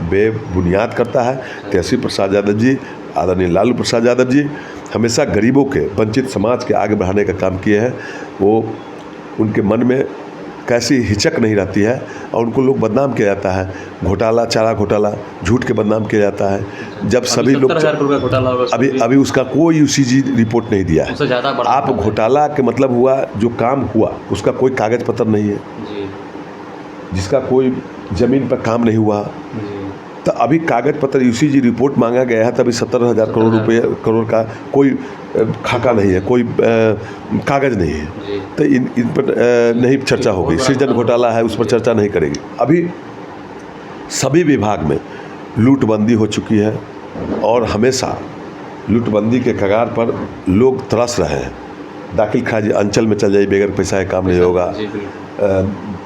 बेबुनियाद करता है। तेजस्वी प्रसाद यादव जी, आदरणीय लालू प्रसाद यादव जी हमेशा गरीबों के, वंचित समाज के आगे बढ़ाने का काम किए हैं। वो उनके मन में कैसी हिचक नहीं रहती है, और उनको लोग बदनाम किया जाता है। घोटाला, चारा घोटाला, झूठ के बदनाम किया जाता है। जब सभी लोग अभी उसका कोई यूसीजी रिपोर्ट नहीं दिया है। आप घोटाला के मतलब हुआ जो काम हुआ उसका कोई कागज पत्र नहीं है, जिसका कोई ज़मीन पर काम नहीं हुआ, तो अभी कागज पत्र यूसीजी रिपोर्ट मांगा गया है, तभी 17,000 करोड़ का कोई खाका नहीं है, कोई कागज नहीं है। तो इन पर नहीं चर्चा होगी। सृजन घोटाला है, उस पर चर्चा नहीं करेगी। अभी सभी विभाग में लूटबंदी हो चुकी है और हमेशा लूटबंदी के कगार पर लोग तरस रहे हैं। दाखिल खारिज अंचल में चल जाइए, बगैर पैसा है काम नहीं होगा।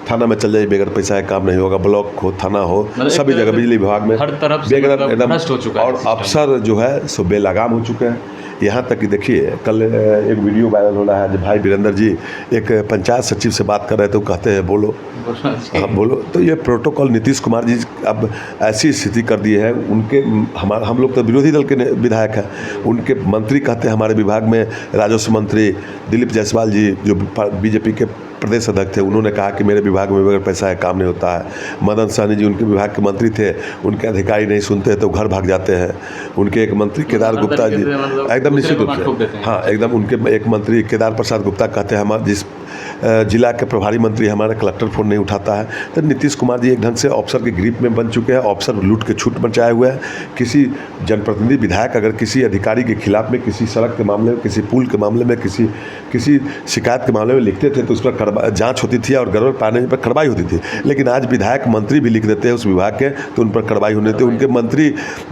थाना में चल जाइए, बगैर पैसा है काम नहीं होगा। ब्लॉक हो, थाना हो, सभी जगह बिजली विभाग में हर तरफ से एकदम भ्रष्ट हो चुका है। और अफसर जो है सो बेलगाम हो चुके हैं। यहाँ तक कि देखिए, कल एक वीडियो वायरल हो रहा है, जो भाई वीरेंद्र जी एक पंचायत सचिव से बात कर रहे थे, वो कहते हैं बोलो, हाँ बोलो। तो ये प्रोटोकॉल नीतीश कुमार जी अब ऐसी स्थिति कर दी है। उनके हम लोग तो विरोधी दल के विधायक हैं, उनके मंत्री कहते हैं, हमारे विभाग में राजस्व मंत्री दिलीप जायसवाल जी जो बीजेपी के प्रदेश अध्यक्ष थे, उन्होंने कहा कि मेरे विभाग में बगैर पैसा है काम नहीं होता है। मदन सहनी जी उनके विभाग के मंत्री थे, उनके अधिकारी नहीं सुनते तो घर भाग जाते हैं। उनके एक मंत्री केदार गुप्ता जी एकदम निश्चित रूप से, हाँ एकदम, उनके एक मंत्री केदार प्रसाद गुप्ता कहते हैं हमारे जिस जिला के प्रभारी मंत्री हमारा कलेक्टर फ़ोन नहीं उठाता है। तो नीतीश कुमार जी एक ढंग से ऑफिसर के ग्रिप में बन चुके हैं। ऑफिसर लूट के छूट मचाए हुए हैं। किसी जनप्रतिनिधि विधायक अगर किसी अधिकारी के खिलाफ में, किसी सड़क के मामले में, किसी पुल के मामले में, किसी शिकायत के मामले में लिखते थे तो उस पर जांच होती थी और गड़बड़ पाने पर कार्रवाई होती थी। लेकिन आज विधायक मंत्री भी लिख देते हैं उस विभाग के, तो उन पर कार्रवाई होने देते। उनके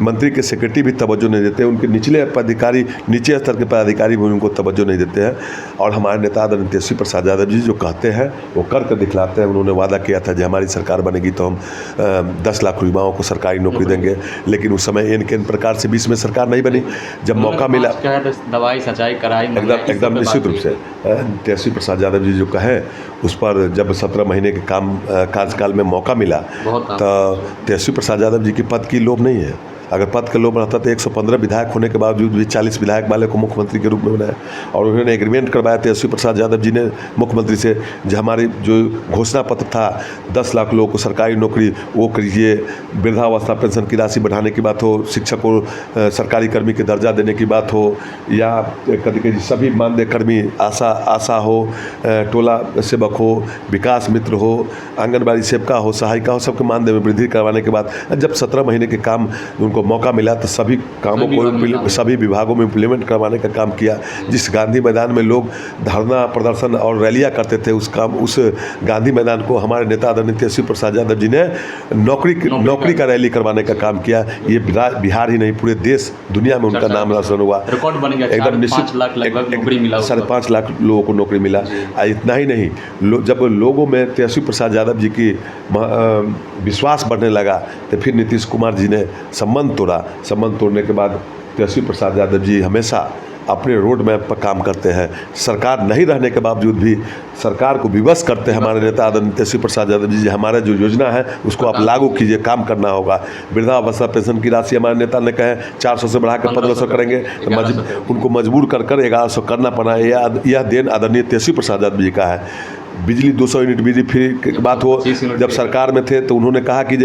मंत्री के सेक्रेटरी भी तवज्जो नहीं देते। उनके निचले पदाधिकारी, नीचे स्तर के पदाधिकारी भी उनको तवज्जो नहीं देते हैं। और हमारे नेता आदरणीय तेजस्वी प्रसाद यादव जी जो कहते हैं वो कर दिखलाते हैं। उन्होंने वादा किया था कि हमारी सरकार बनेगी तो हम 10 लाख युवाओं को सरकारी नौकरी देंगे, लेकिन उस समय इन प्रकार से 20 में सरकार नहीं बनी। जब मौका मिला, दवाई सचाई कराई एकदम निश्चित रूप से तेजस्वी प्रसाद यादव जी जो कहें उस पर, जब 17 महीने के कार्यकाल में मौका मिला तो तेजस्वी प्रसाद यादव जी के पद की लोभ नहीं है। अगर पद का लोभ रहता तो 115 विधायक होने के बावजूद भी 40 विधायक वाले को मुख्यमंत्री के रूप में बनाया। और उन्होंने एग्रीमेंट करवाया तेजस्वी प्रसाद यादव जी ने मुख्यमंत्री से, जो हमारी जो घोषणा पत्र था 10 लाख लोगों को सरकारी नौकरी वो कीजिए, वृद्धावस्था पेंशन की राशि बढ़ाने की बात हो, शिक्षक को सरकारी कर्मी के दर्जा देने की बात हो, या कभी सभी मानदेय कर्मी आशा हो, टोला सेवक हो, विकास मित्र हो, आंगनबाड़ी सेविका हो, सहायिका हो, सबके मानदेय में वृद्धि करवाने के बाद जब 17 महीने के काम उनको मौका मिला तो सभी कामों को सभी विभागों में इम्प्लीमेंट करवाने का काम किया। जिस गांधी मैदान में लोग धरना प्रदर्शन और रैलियां करते थे, उस गांधी मैदान को हमारे नेता आदरणीय तेजस्वी प्रसाद यादव जी ने नौकरी का रैली करवाने का काम किया। ये बिहार ही नहीं, पूरे देश दुनिया में उनका नाम रोशन हुआ, रिकॉर्ड बन गया। एकदम निश्चित 5.5 लाख लोगों को नौकरी मिला। इतना ही नहीं, जब लोगों में तेजस्वी प्रसाद यादव जी की विश्वास बढ़ने लगा तो फिर नीतीश कुमार जी ने संबंध तोड़ने के बाद तेजस्वी प्रसाद यादव जी हमेशा अपने रोड मैप पर काम करते हैं। सरकार नहीं रहने के बावजूद भी सरकार को विवश करते हैं हमारे नेता आदरणीय तेजस्वी प्रसाद यादव जी। हमारा जो योजना है उसको आप लागू कीजिए, काम करना होगा। वृद्धावस्था पेंशन की राशि हमारे नेता ने कहे 400 से बढ़ा कर 1500 करेंगे, तो उनको मजबूर कर 1100 करना पड़ा। यह देन आदरणीय तेजस्वी प्रसाद यादव जी का है। बिजली 200 यूनिट बिजली फ्री की बात हो, जब सरकार में थे तो उन्होंने कहा कि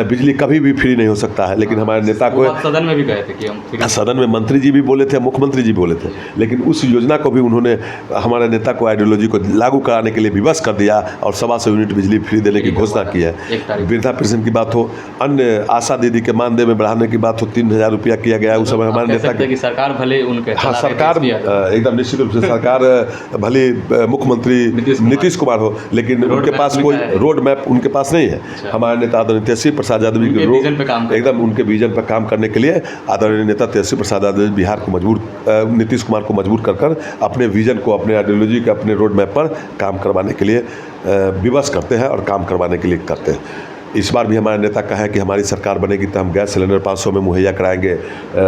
बिजली कभी भी फ्री नहीं हो सकता है, लेकिन हमारे नेता को सदन में भी कहे थे कि सदन में मंत्री जी भी बोले थे, मुख्यमंत्री जी बोले थे, लेकिन उस योजना को भी उन्होंने हमारे नेता को आइडियोलॉजी को लागू कराने के लिए विवश कर दिया और 125 यूनिट बिजली फ्री देने की घोषणा की है। वृद्धा पेंशन की बात हो, अन्य आशा दीदी के मानदेय में बढ़ाने की बात हो, 3000 रुपया किया गया। उस समय हमारे नेता की सरकार भले उनके, हाँ सरकार एकदम निश्चित रूप से सरकार भले मुख्यमंत्री नीतीश कुमार हो, लेकिन उनके पास कोई रोड मैप उनके पास नहीं है। हमारे नेता आदरणीय तेजस्वी प्रसाद यादव जी के एकदम उनके विजन पर काम करने के लिए आदरणीय नेता तेजस्वी प्रसाद यादव बिहार को नीतीश कुमार को मजबूर कर अपने विजन को, अपने आइडियोलॉजी के, अपने रोड मैप पर काम करवाने के लिए विवश करते हैं और काम करवाने के लिए करते हैं। इस बार भी हमारे नेता कहा है कि हमारी सरकार बनेगी तो हम गैस सिलेंडर 500 में मुहैया कराएंगे,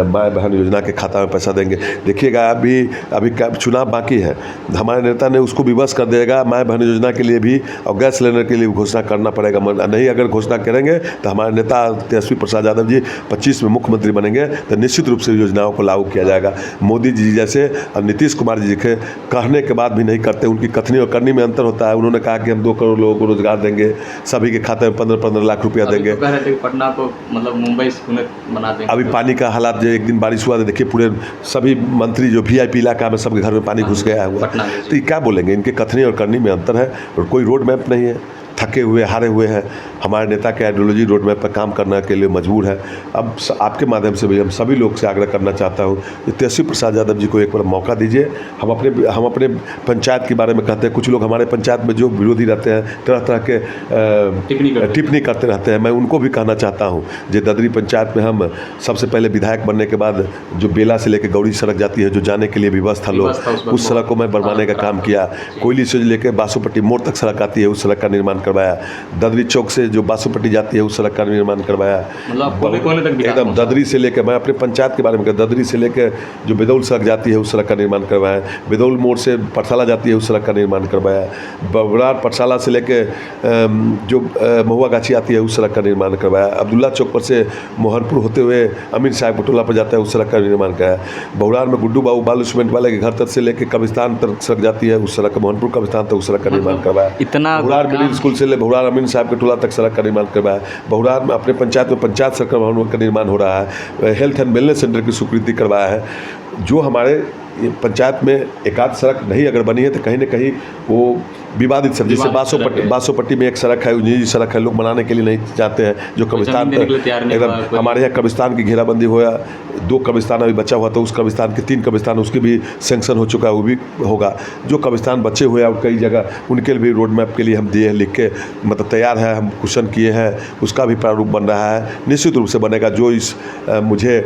माँ बहन योजना के खाता में पैसा देंगे। देखिएगा अभी चुनाव बाकी है, हमारे नेता ने उसको विवश कर देगा। माँ बहन योजना के लिए भी और गैस सिलेंडर के लिए घोषणा करना पड़ेगा। नहीं अगर घोषणा करेंगे तो हमारे नेता तेजस्वी प्रसाद यादव जी 25 में मुख्यमंत्री बनेंगे तो निश्चित रूप से योजनाओं को लागू किया जाएगा। मोदी जी जैसे और नीतीश कुमार जी के कहने के बाद भी नहीं करते, उनकी कथनी और करनी में अंतर होता है। उन्होंने कहा कि हम 2 करोड़ लोगों को रोजगार देंगे, सभी के खाते में 15 लाख रुपया देंगे। तो कह रहे थे कि पटना को मतलब मुंबई से पुणे बना देंगे। अभी पानी का हालात, जो एक दिन बारिश हुआ तो देखिए पूरे सभी मंत्री जो VIP इलाका में सबके घर में पानी घुस गया हुआ। तो ये क्या बोलेंगे, इनके कथनी और करनी में अंतर है और कोई रोड मैप नहीं है। थके हुए हारे हुए हैं, हमारे नेता के आइडियोलॉजी रोड मैप पर काम करने के लिए मजबूर है। अब आपके माध्यम से भी हम सभी लोग से आग्रह करना चाहता हूँ कि तेजस्वी प्रसाद यादव जी को एक बार मौका दीजिए। हम अपने पंचायत के बारे में कहते हैं, कुछ लोग हमारे पंचायत में जो विरोधी रहते हैं, तरह तरह के टिप्पणी करते रहते हैं। मैं उनको भी कहना चाहता हूँ जो ददरी पंचायत में हम सबसे पहले विधायक बनने के बाद जो बेला से लेकर गौरी सड़क जाती है, जो जाने के लिए विवश था लोग, उस सड़क को मैं बनवाने का काम किया। कोयली से लेकर बासोपट्टी मोड़ तक सड़क आती है, उस सड़क का निर्माण करवाया। ददरी चौक से जो बासोपट्टी जाती है, उस सड़क का निर्माण करवाया। एकदम ददरी से लेकर, मैं अपने पंचायत के बारे में कहता, ददरी से लेकर जो बेदौल सड़क जाती है, उस सड़क का निर्माण करवाया। बेदौल मोड़ से पटसाला जाती है, उस सड़क का निर्माण करवाया। बबरार पटसाला से लेकर जो महुआ गाछी आती है, उस सड़क का निर्माण करवाया। अब्दुल्ला चौक पर से मोहनपुर होते हुए अमीर साहब टोला पर जाता है, उस सड़क का निर्माण कराया। बहुरार में गुड्डू बाबू बालू सीमेंट वाले के घर तक से लेकर कब्रिस्तान तक सड़क जाती है, उस सड़क का, मोहनपुर कब्रिस्तान तक उस सड़क का निर्माण करवाया। इतना बहुरार मिडिल स्कूल से ले बहुरार अमीन साहब के टोला तक सड़क का निर्माण करवाया। बहुरार में अपने पंचायत में पंचायत सर्कल भवन का निर्माण हो रहा है। हेल्थ एंड वेलनेस सेंटर की स्वीकृति करवाया है। जो हमारे पंचायत में एकाध सड़क नहीं अगर बनी है तो कहीं ना कहीं वो विवादित सब, जैसे बासोपट्टी में एक सड़क है, निजी सड़क है, लोग बनाने के लिए नहीं चाहते हैं। जो कब्रिस्तान एकदम हमारे यहाँ कब्रिस्तान की घेराबंदी हुआ, 2 कब्रिस्तान अभी बचा हुआ, तो उस कब्रिस्तान के 3 कब्रिस्तान उसकी भी सेंक्शन हो चुका है, वो भी होगा। जो कब्रिस्तान बचे हुए हैं और कई जगह, उनके लिए भी रोड मैप के लिए हम दिए हैं, लिख के मतलब तैयार है, हम क्वेश्चन किए हैं, उसका भी प्रारूप बन रहा है। निश्चित रूप से बनेगा। जो इस मुझे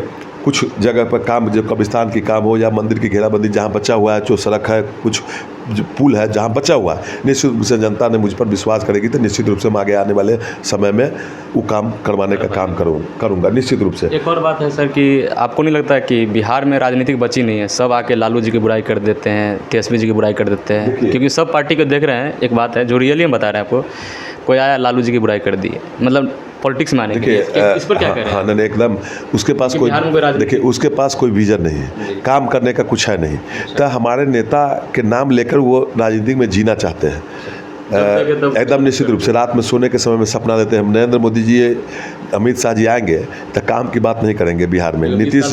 कुछ जगह पर काम, जो कब्रिस्तान की काम हो या मंदिर की घेराबंदी जहाँ बचा हुआ है, जो सड़क है, कुछ जो पुल है जहाँ बचा हुआ है, निश्चित रूप से जनता ने मुझ पर विश्वास करेगी तो निश्चित रूप से मैं आगे आने वाले समय में वो काम करवाने का काम करूँगा निश्चित रूप से। एक और बात है सर कि आपको नहीं लगता है कि बिहार में राजनीतिक बची नहीं है, सब आके लालू जी की बुराई कर देते हैं, तेजस्वी जी की बुराई कर देते हैं, क्योंकि सब पार्टी को देख रहे हैं। एक बात है जो रियली हम बता रहे हैं आपको, कोई आया लालू जी की बुराई कर दी, मतलब पॉलिटिक्स में आने के लिए इस पर क्या कह रहे हैं? हाँ, नहीं एकदम उसके पास कोई, देखिए उसके पास कोई विजन नहीं है, काम करने का कुछ है नहीं। तो हमारे नेता के नाम लेकर वो राजनीति में जीना चाहते हैं एकदम निश्चित रूप से। रात में सोने के समय में सपना देते हैं हम नरेंद्र मोदी जी, अमित शाह जी आएंगे तो काम की बात नहीं करेंगे बिहार में, नीतीश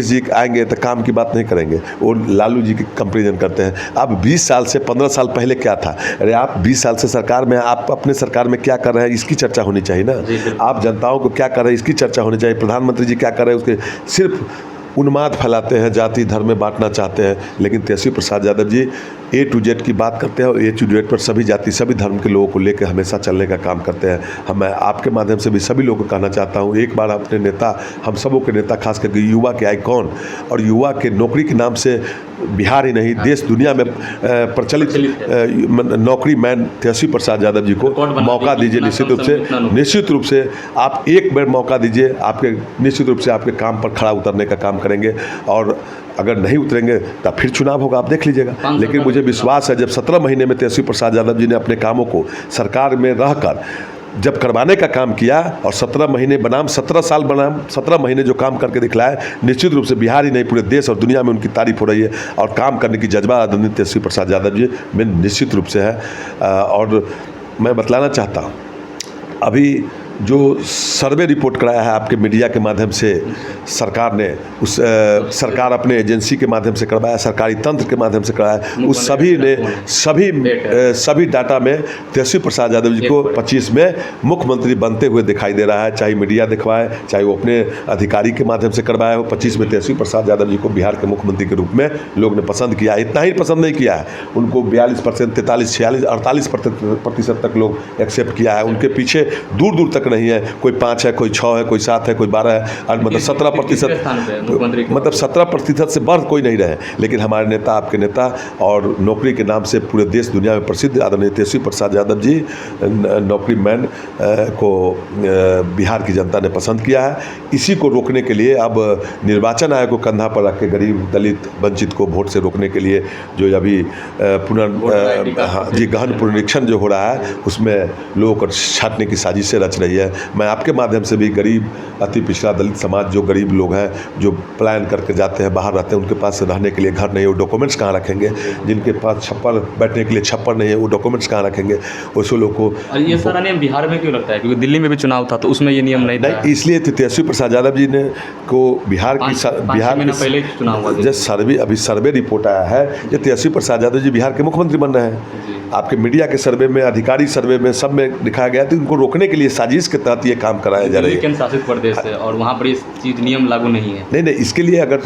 जी आएंगे तो काम की बात नहीं करेंगे, वो लालू जी की कंपेरिजन करते हैं। अब 20 साल से 15 साल पहले क्या था? अरे आप 20 साल से सरकार में, आप अपने सरकार में क्या कर रहे हैं इसकी चर्चा होनी चाहिए ना। आप जनताओं को क्या कर रहे हैं इसकी चर्चा होनी चाहिए। प्रधानमंत्री जी क्या कर रहे हैं उसके, सिर्फ उन्माद फैलाते हैं, जाति धर्म में बांटना चाहते हैं। लेकिन Tejashwi Prasad Yadav ji A to Z की बात करते हैं और A to Z पर सभी जाति सभी धर्म के लोगों को लेकर हमेशा चलने का काम करते हैं। मैं आपके माध्यम से भी सभी लोगों को कहना चाहता हूँ, एक बार अपने नेता, हम सबों के नेता, खास करके युवा के आइकॉन और युवा के नौकरी के नाम से बिहार ही नहीं देश दुनिया में प्रचलित नौकरी मैन तेजस्वी प्रसाद यादव जी को मौका दीजिए। निश्चित रूप से आप एक बार मौका दीजिए, आपके निश्चित रूप से आपके काम पर खड़ा उतरने का काम करेंगे। और अगर नहीं उतरेंगे तो फिर चुनाव होगा, आप देख लीजिएगा। लेकिन मुझे विश्वास है जब 17 महीने में तेजस्वी प्रसाद यादव जी ने अपने कामों को सरकार में रहकर जब करवाने का काम किया और 17 महीने बनाम 17 साल बनाम 17 महीने जो काम करके दिखलाया, निश्चित रूप से बिहार ही नहीं पूरे देश और दुनिया में उनकी तारीफ हो रही है। और काम करने की जज्बा आदरणीय तेजस्वी प्रसाद यादव जी में निश्चित रूप से है। और मैं बतलाना चाहता हूँ, अभी जो सर्वे रिपोर्ट कराया है आपके मीडिया के माध्यम से सरकार ने, उस सरकार अपने एजेंसी के माध्यम से करवाया, सरकारी तंत्र के माध्यम से कराया, उस सभी ने सभी डाटा में तेजस्वी प्रसाद यादव जी को 25 में मुख्यमंत्री बनते हुए दिखाई दे रहा है। चाहे मीडिया दिखवाए, चाहे वो अपने अधिकारी के माध्यम से करवाया हो, 25 में तेजस्वी प्रसाद यादव जी को बिहार के मुख्यमंत्री के रूप में लोग ने पसंद किया। इतना ही पसंद नहीं किया है, उनको 42%, 43, 46, 48% तक लोग एक्सेप्ट किया है। उनके पीछे दूर दूर तक नहीं है, कोई 5 है, कोई 6 है, कोई 7 है, कोई 12 है, और मतलब 17%, मतलब 17% से बढ़ कोई नहीं रहे। लेकिन हमारे नेता, आपके नेता और नौकरी के नाम से पूरे देश दुनिया में प्रसिद्ध आदरणीय तेजस्वी प्रसाद यादव जी नौकरी मैन को बिहार की जनता ने पसंद किया है। इसी को रोकने के लिए अब निर्वाचन आयोग को कंधा पर रख के गरीब दलित वंचित को वोट से रोकने के लिए जो अभी गहन पुनरीक्षण जो हो रहा है, उसमें लोगों को छांटने की साजिशें रच रही है। मैं आपके माध्यम से भी गरीब, अति पिछड़ा दलित समाज, जो गरीब लोग हैं, जो पलायन करके जाते हैं, बाहर रहते हैं, उनके पास रहने के लिए घर नहीं है, वो डॉक्यूमेंट्स कहाँ रखेंगे? जिनके पास छप्पर, बैठने के लिए छप्पर नहीं है, वो डॉक्यूमेंट्स कहाँ रखेंगे? वैसे लोग को ये सारा नियम बिहार में क्यों लगता है? क्योंकि दिल्ली में भी चुनाव था तो उसमें ये नियम नहीं था। इसलिए तेजस्वी प्रसाद यादव जी ने को बिहार पहले चुनाव हुआ, जब सर्वे रिपोर्ट आया है, जब तेजस्वी प्रसाद यादव जी बिहार के मुख्यमंत्री बन रहे हैं, आपके मीडिया के सर्वे में, अधिकारी सर्वे में, सब में दिखाया गया तो इनको रोकने के लिए साजिश के तहत ये काम कराया जा रहा है। केंद्र शासित प्रदेश है और वहाँ पर इस चीज़ नियम लागू नहीं है। नहीं, इसके लिए अगर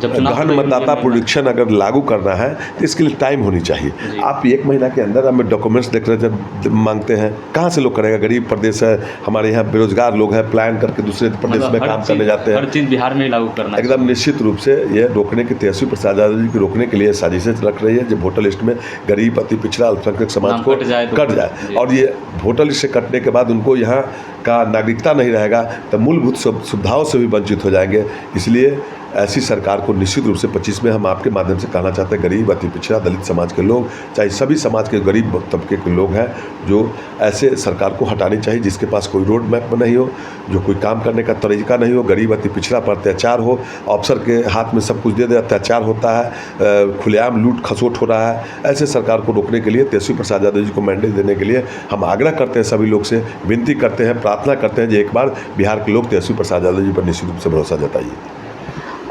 गहन मतदाता प्रोडिक्शन अगर लागू करना है तो इसके लिए टाइम होनी चाहिए। आप 1 महीना के अंदर हमें डॉक्यूमेंट्स देख रहे जब मांगते हैं, कहाँ से लोग करेगा? गरीब प्रदेश है, हमारे यहाँ बेरोजगार लोग हैं, प्लान करके दूसरे प्रदेश में काम करने जाते हैं। हर चीज़ बिहार में ही लागू करना है। एकदम निश्चित रूप से ये रोकने के तेजस्वी प्रसाद यादव जी को रोकने के लिए साजिशें रख रही है, जो वोटर लिस्ट में गरीब, अति पिछड़ा, अल्पसंख्यक समाज को कट जाए और ये वोटर लिस्ट से कटने के बाद उनको यहाँ का नागरिकता नहीं रहेगा तो मूलभूत सुविधाओं से भी वंचित हो जाएंगे। इसलिए ऐसी सरकार को निश्चित रूप से 25 में हम आपके माध्यम से कहना चाहते हैं, गरीब, अति पिछड़ा, दलित समाज के लोग, चाहे सभी समाज के गरीब तबके के लोग हैं, जो ऐसे सरकार को हटानी चाहिए जिसके पास कोई रोड मैप नहीं हो, जो कोई काम करने का तरीका नहीं हो, गरीब, अति पिछड़ा पर अत्याचार हो, अफसर के हाथ में सब कुछ दे दे, अत्याचार होता है, खुलेआम लूट खसोट हो रहा है। ऐसे सरकार को रोकने के लिए तेजस्वी प्रसाद यादव जी को मैंडेट देने के लिए हम आग्रह करते हैं, सभी लोग से विनती करते हैं, प्रार्थना करते हैं कि एक बार बिहार के लोग तेजस्वी प्रसाद यादव जी पर निश्चित रूप से भरोसा जताइए।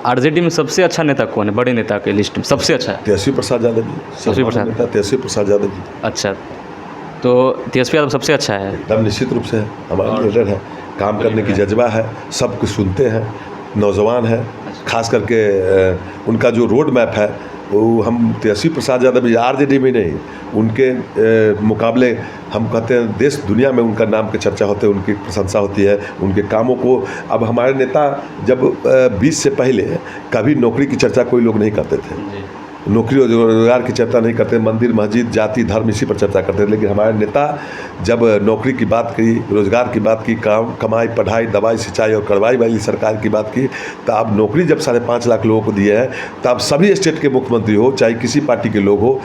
आरजेडी में सबसे अच्छा नेता कौन है? बड़े नेता के लिस्ट में सबसे अच्छा है तेजस्वी प्रसाद यादव जी। तेजस्वी प्रसाद यादव जी। अच्छा, तो तेजस्वी यादव सबसे अच्छा है एकदम निश्चित रूप से हमारा लीडर है, काम करने की जज्बा है, सब कुछ सुनते हैं, नौजवान है, खास करके उनका जो रोड मैप है वो हम तेजस्वी प्रसाद यादव आरजेडी में नहीं, उनके मुकाबले हम कहते हैं देश दुनिया में उनका नाम के चर्चा होते हैं, उनकी प्रशंसा होती है, उनके कामों को। अब हमारे नेता जब 20 से पहले कभी नौकरी की चर्चा कोई लोग नहीं करते थे, नौकरी और रोजगार की चर्चा नहीं करते, मंदिर मस्जिद जाति धर्म इसी पर चर्चा करते थे। लेकिन हमारे नेता जब नौकरी की बात की, रोजगार की बात की, काम कमाई पढ़ाई दवाई सिंचाई और कार्रवाई वाली सरकार की बात की, तो अब नौकरी जब 5.5 लाख लोगों को दिए हैं, तब सभी स्टेट के मुख्यमंत्री हो, चाहे किसी पार्टी के लोग हो,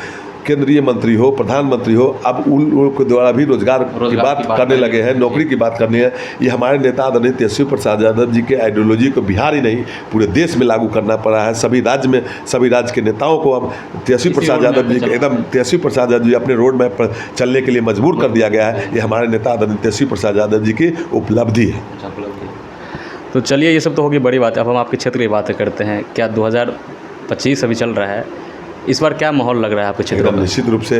केंद्रीय मंत्री हो, प्रधानमंत्री हो, अब उन लोगों के द्वारा भी रोजगार की बात करने लगे हैं, नौकरी की बात करनी है। ये हमारे नेता आदरणीय तेजस्वी प्रसाद यादव जी के आइडियोलॉजी को बिहार ही नहीं पूरे देश में लागू करना पड़ा है। सभी राज्य में, सभी राज्य के नेताओं को अब तेजस्वी प्रसाद यादव जी के एकदम तेजस्वी प्रसाद यादव जी अपने रोड मैप पर चलने के लिए मजबूर कर दिया गया है। ये हमारे नेता आदरणीय तेजस्वी प्रसाद यादव जी की उपलब्धि है। तो चलिए, ये सब तो होगी बड़ी बात है। अब हम आपके क्षेत्र की बातें करते हैं। क्या 2025 अभी चल रहा है, इस बार क्या माहौल लग रहा है आपके क्षेत्र में? निश्चित रूप से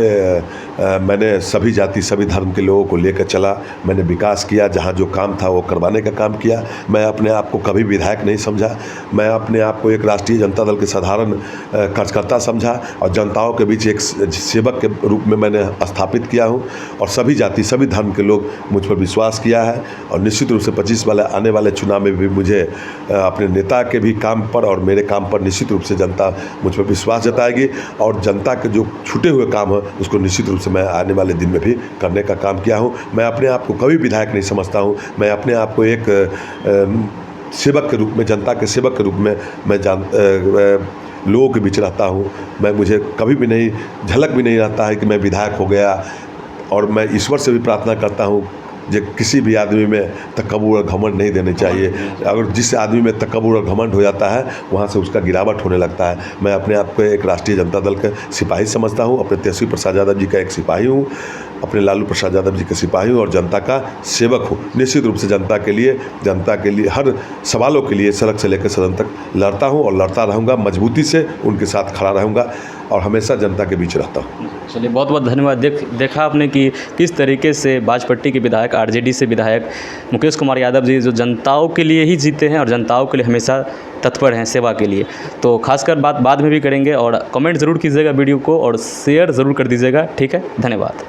मैंने सभी जाति सभी धर्म के लोगों को लेकर चला, मैंने विकास किया, जहाँ जो काम था वो करवाने का काम किया। मैं अपने आप को कभी विधायक नहीं समझा, मैं अपने आप को एक राष्ट्रीय जनता दल के साधारण कार्यकर्ता समझा और जनताओं के बीच एक सेवक के रूप में मैंने स्थापित किया हूँ। और सभी जाति सभी धर्म के लोग मुझ पर विश्वास किया है और निश्चित रूप से 25 वाले आने वाले चुनाव में भी मुझे अपने नेता के भी काम पर और मेरे काम पर निश्चित रूप से जनता मुझ पर विश्वास जताएगी और जनता के जो छूटे हुए काम है उसको निश्चित रूप से मैं आने वाले दिन में भी करने का काम किया हूँ। मैं अपने आप को कभी विधायक नहीं समझता हूँ, मैं अपने आप को एक सेवक के रूप में, जनता के सेवक के रूप में मैं लोगों के बीच रहता हूँ। मुझे कभी भी नहीं झलक भी नहीं रहता है कि मैं विधायक हो गया। और मैं ईश्वर से भी प्रार्थना करता हूँ जो किसी भी आदमी में तकब्बुर और घमंड नहीं देने चाहिए। अगर जिस आदमी में तकब्बुर और घमंड हो जाता है वहाँ से उसका गिरावट होने लगता है। मैं अपने आप को एक राष्ट्रीय जनता दल का सिपाही समझता हूँ, अपने तेजस्वी प्रसाद यादव जी का एक सिपाही हूँ, अपने लालू प्रसाद यादव जी का सिपाही हूँ और जनता का सेवक हूँ। निश्चित रूप से जनता के लिए हर सवालों के लिए सड़क से लेकर सदन तक लड़ता हूँ और लड़ता रहूँगा, मजबूती से उनके साथ खड़ा रहूँगा और हमेशा जनता के बीच रहता हूँ। चलिए, बहुत बहुत धन्यवाद। देखा आपने कि किस तरीके से बाजपट्टी के विधायक, आरजेडी से विधायक मुकेश कुमार यादव जी जो जनताओं के लिए ही जीते हैं और जनताओं के लिए हमेशा तत्पर हैं सेवा के लिए। तो खासकर बात बाद में भी करेंगे और कमेंट ज़रूर कीजिएगा वीडियो को और शेयर ज़रूर कर दीजिएगा। ठीक है, धन्यवाद।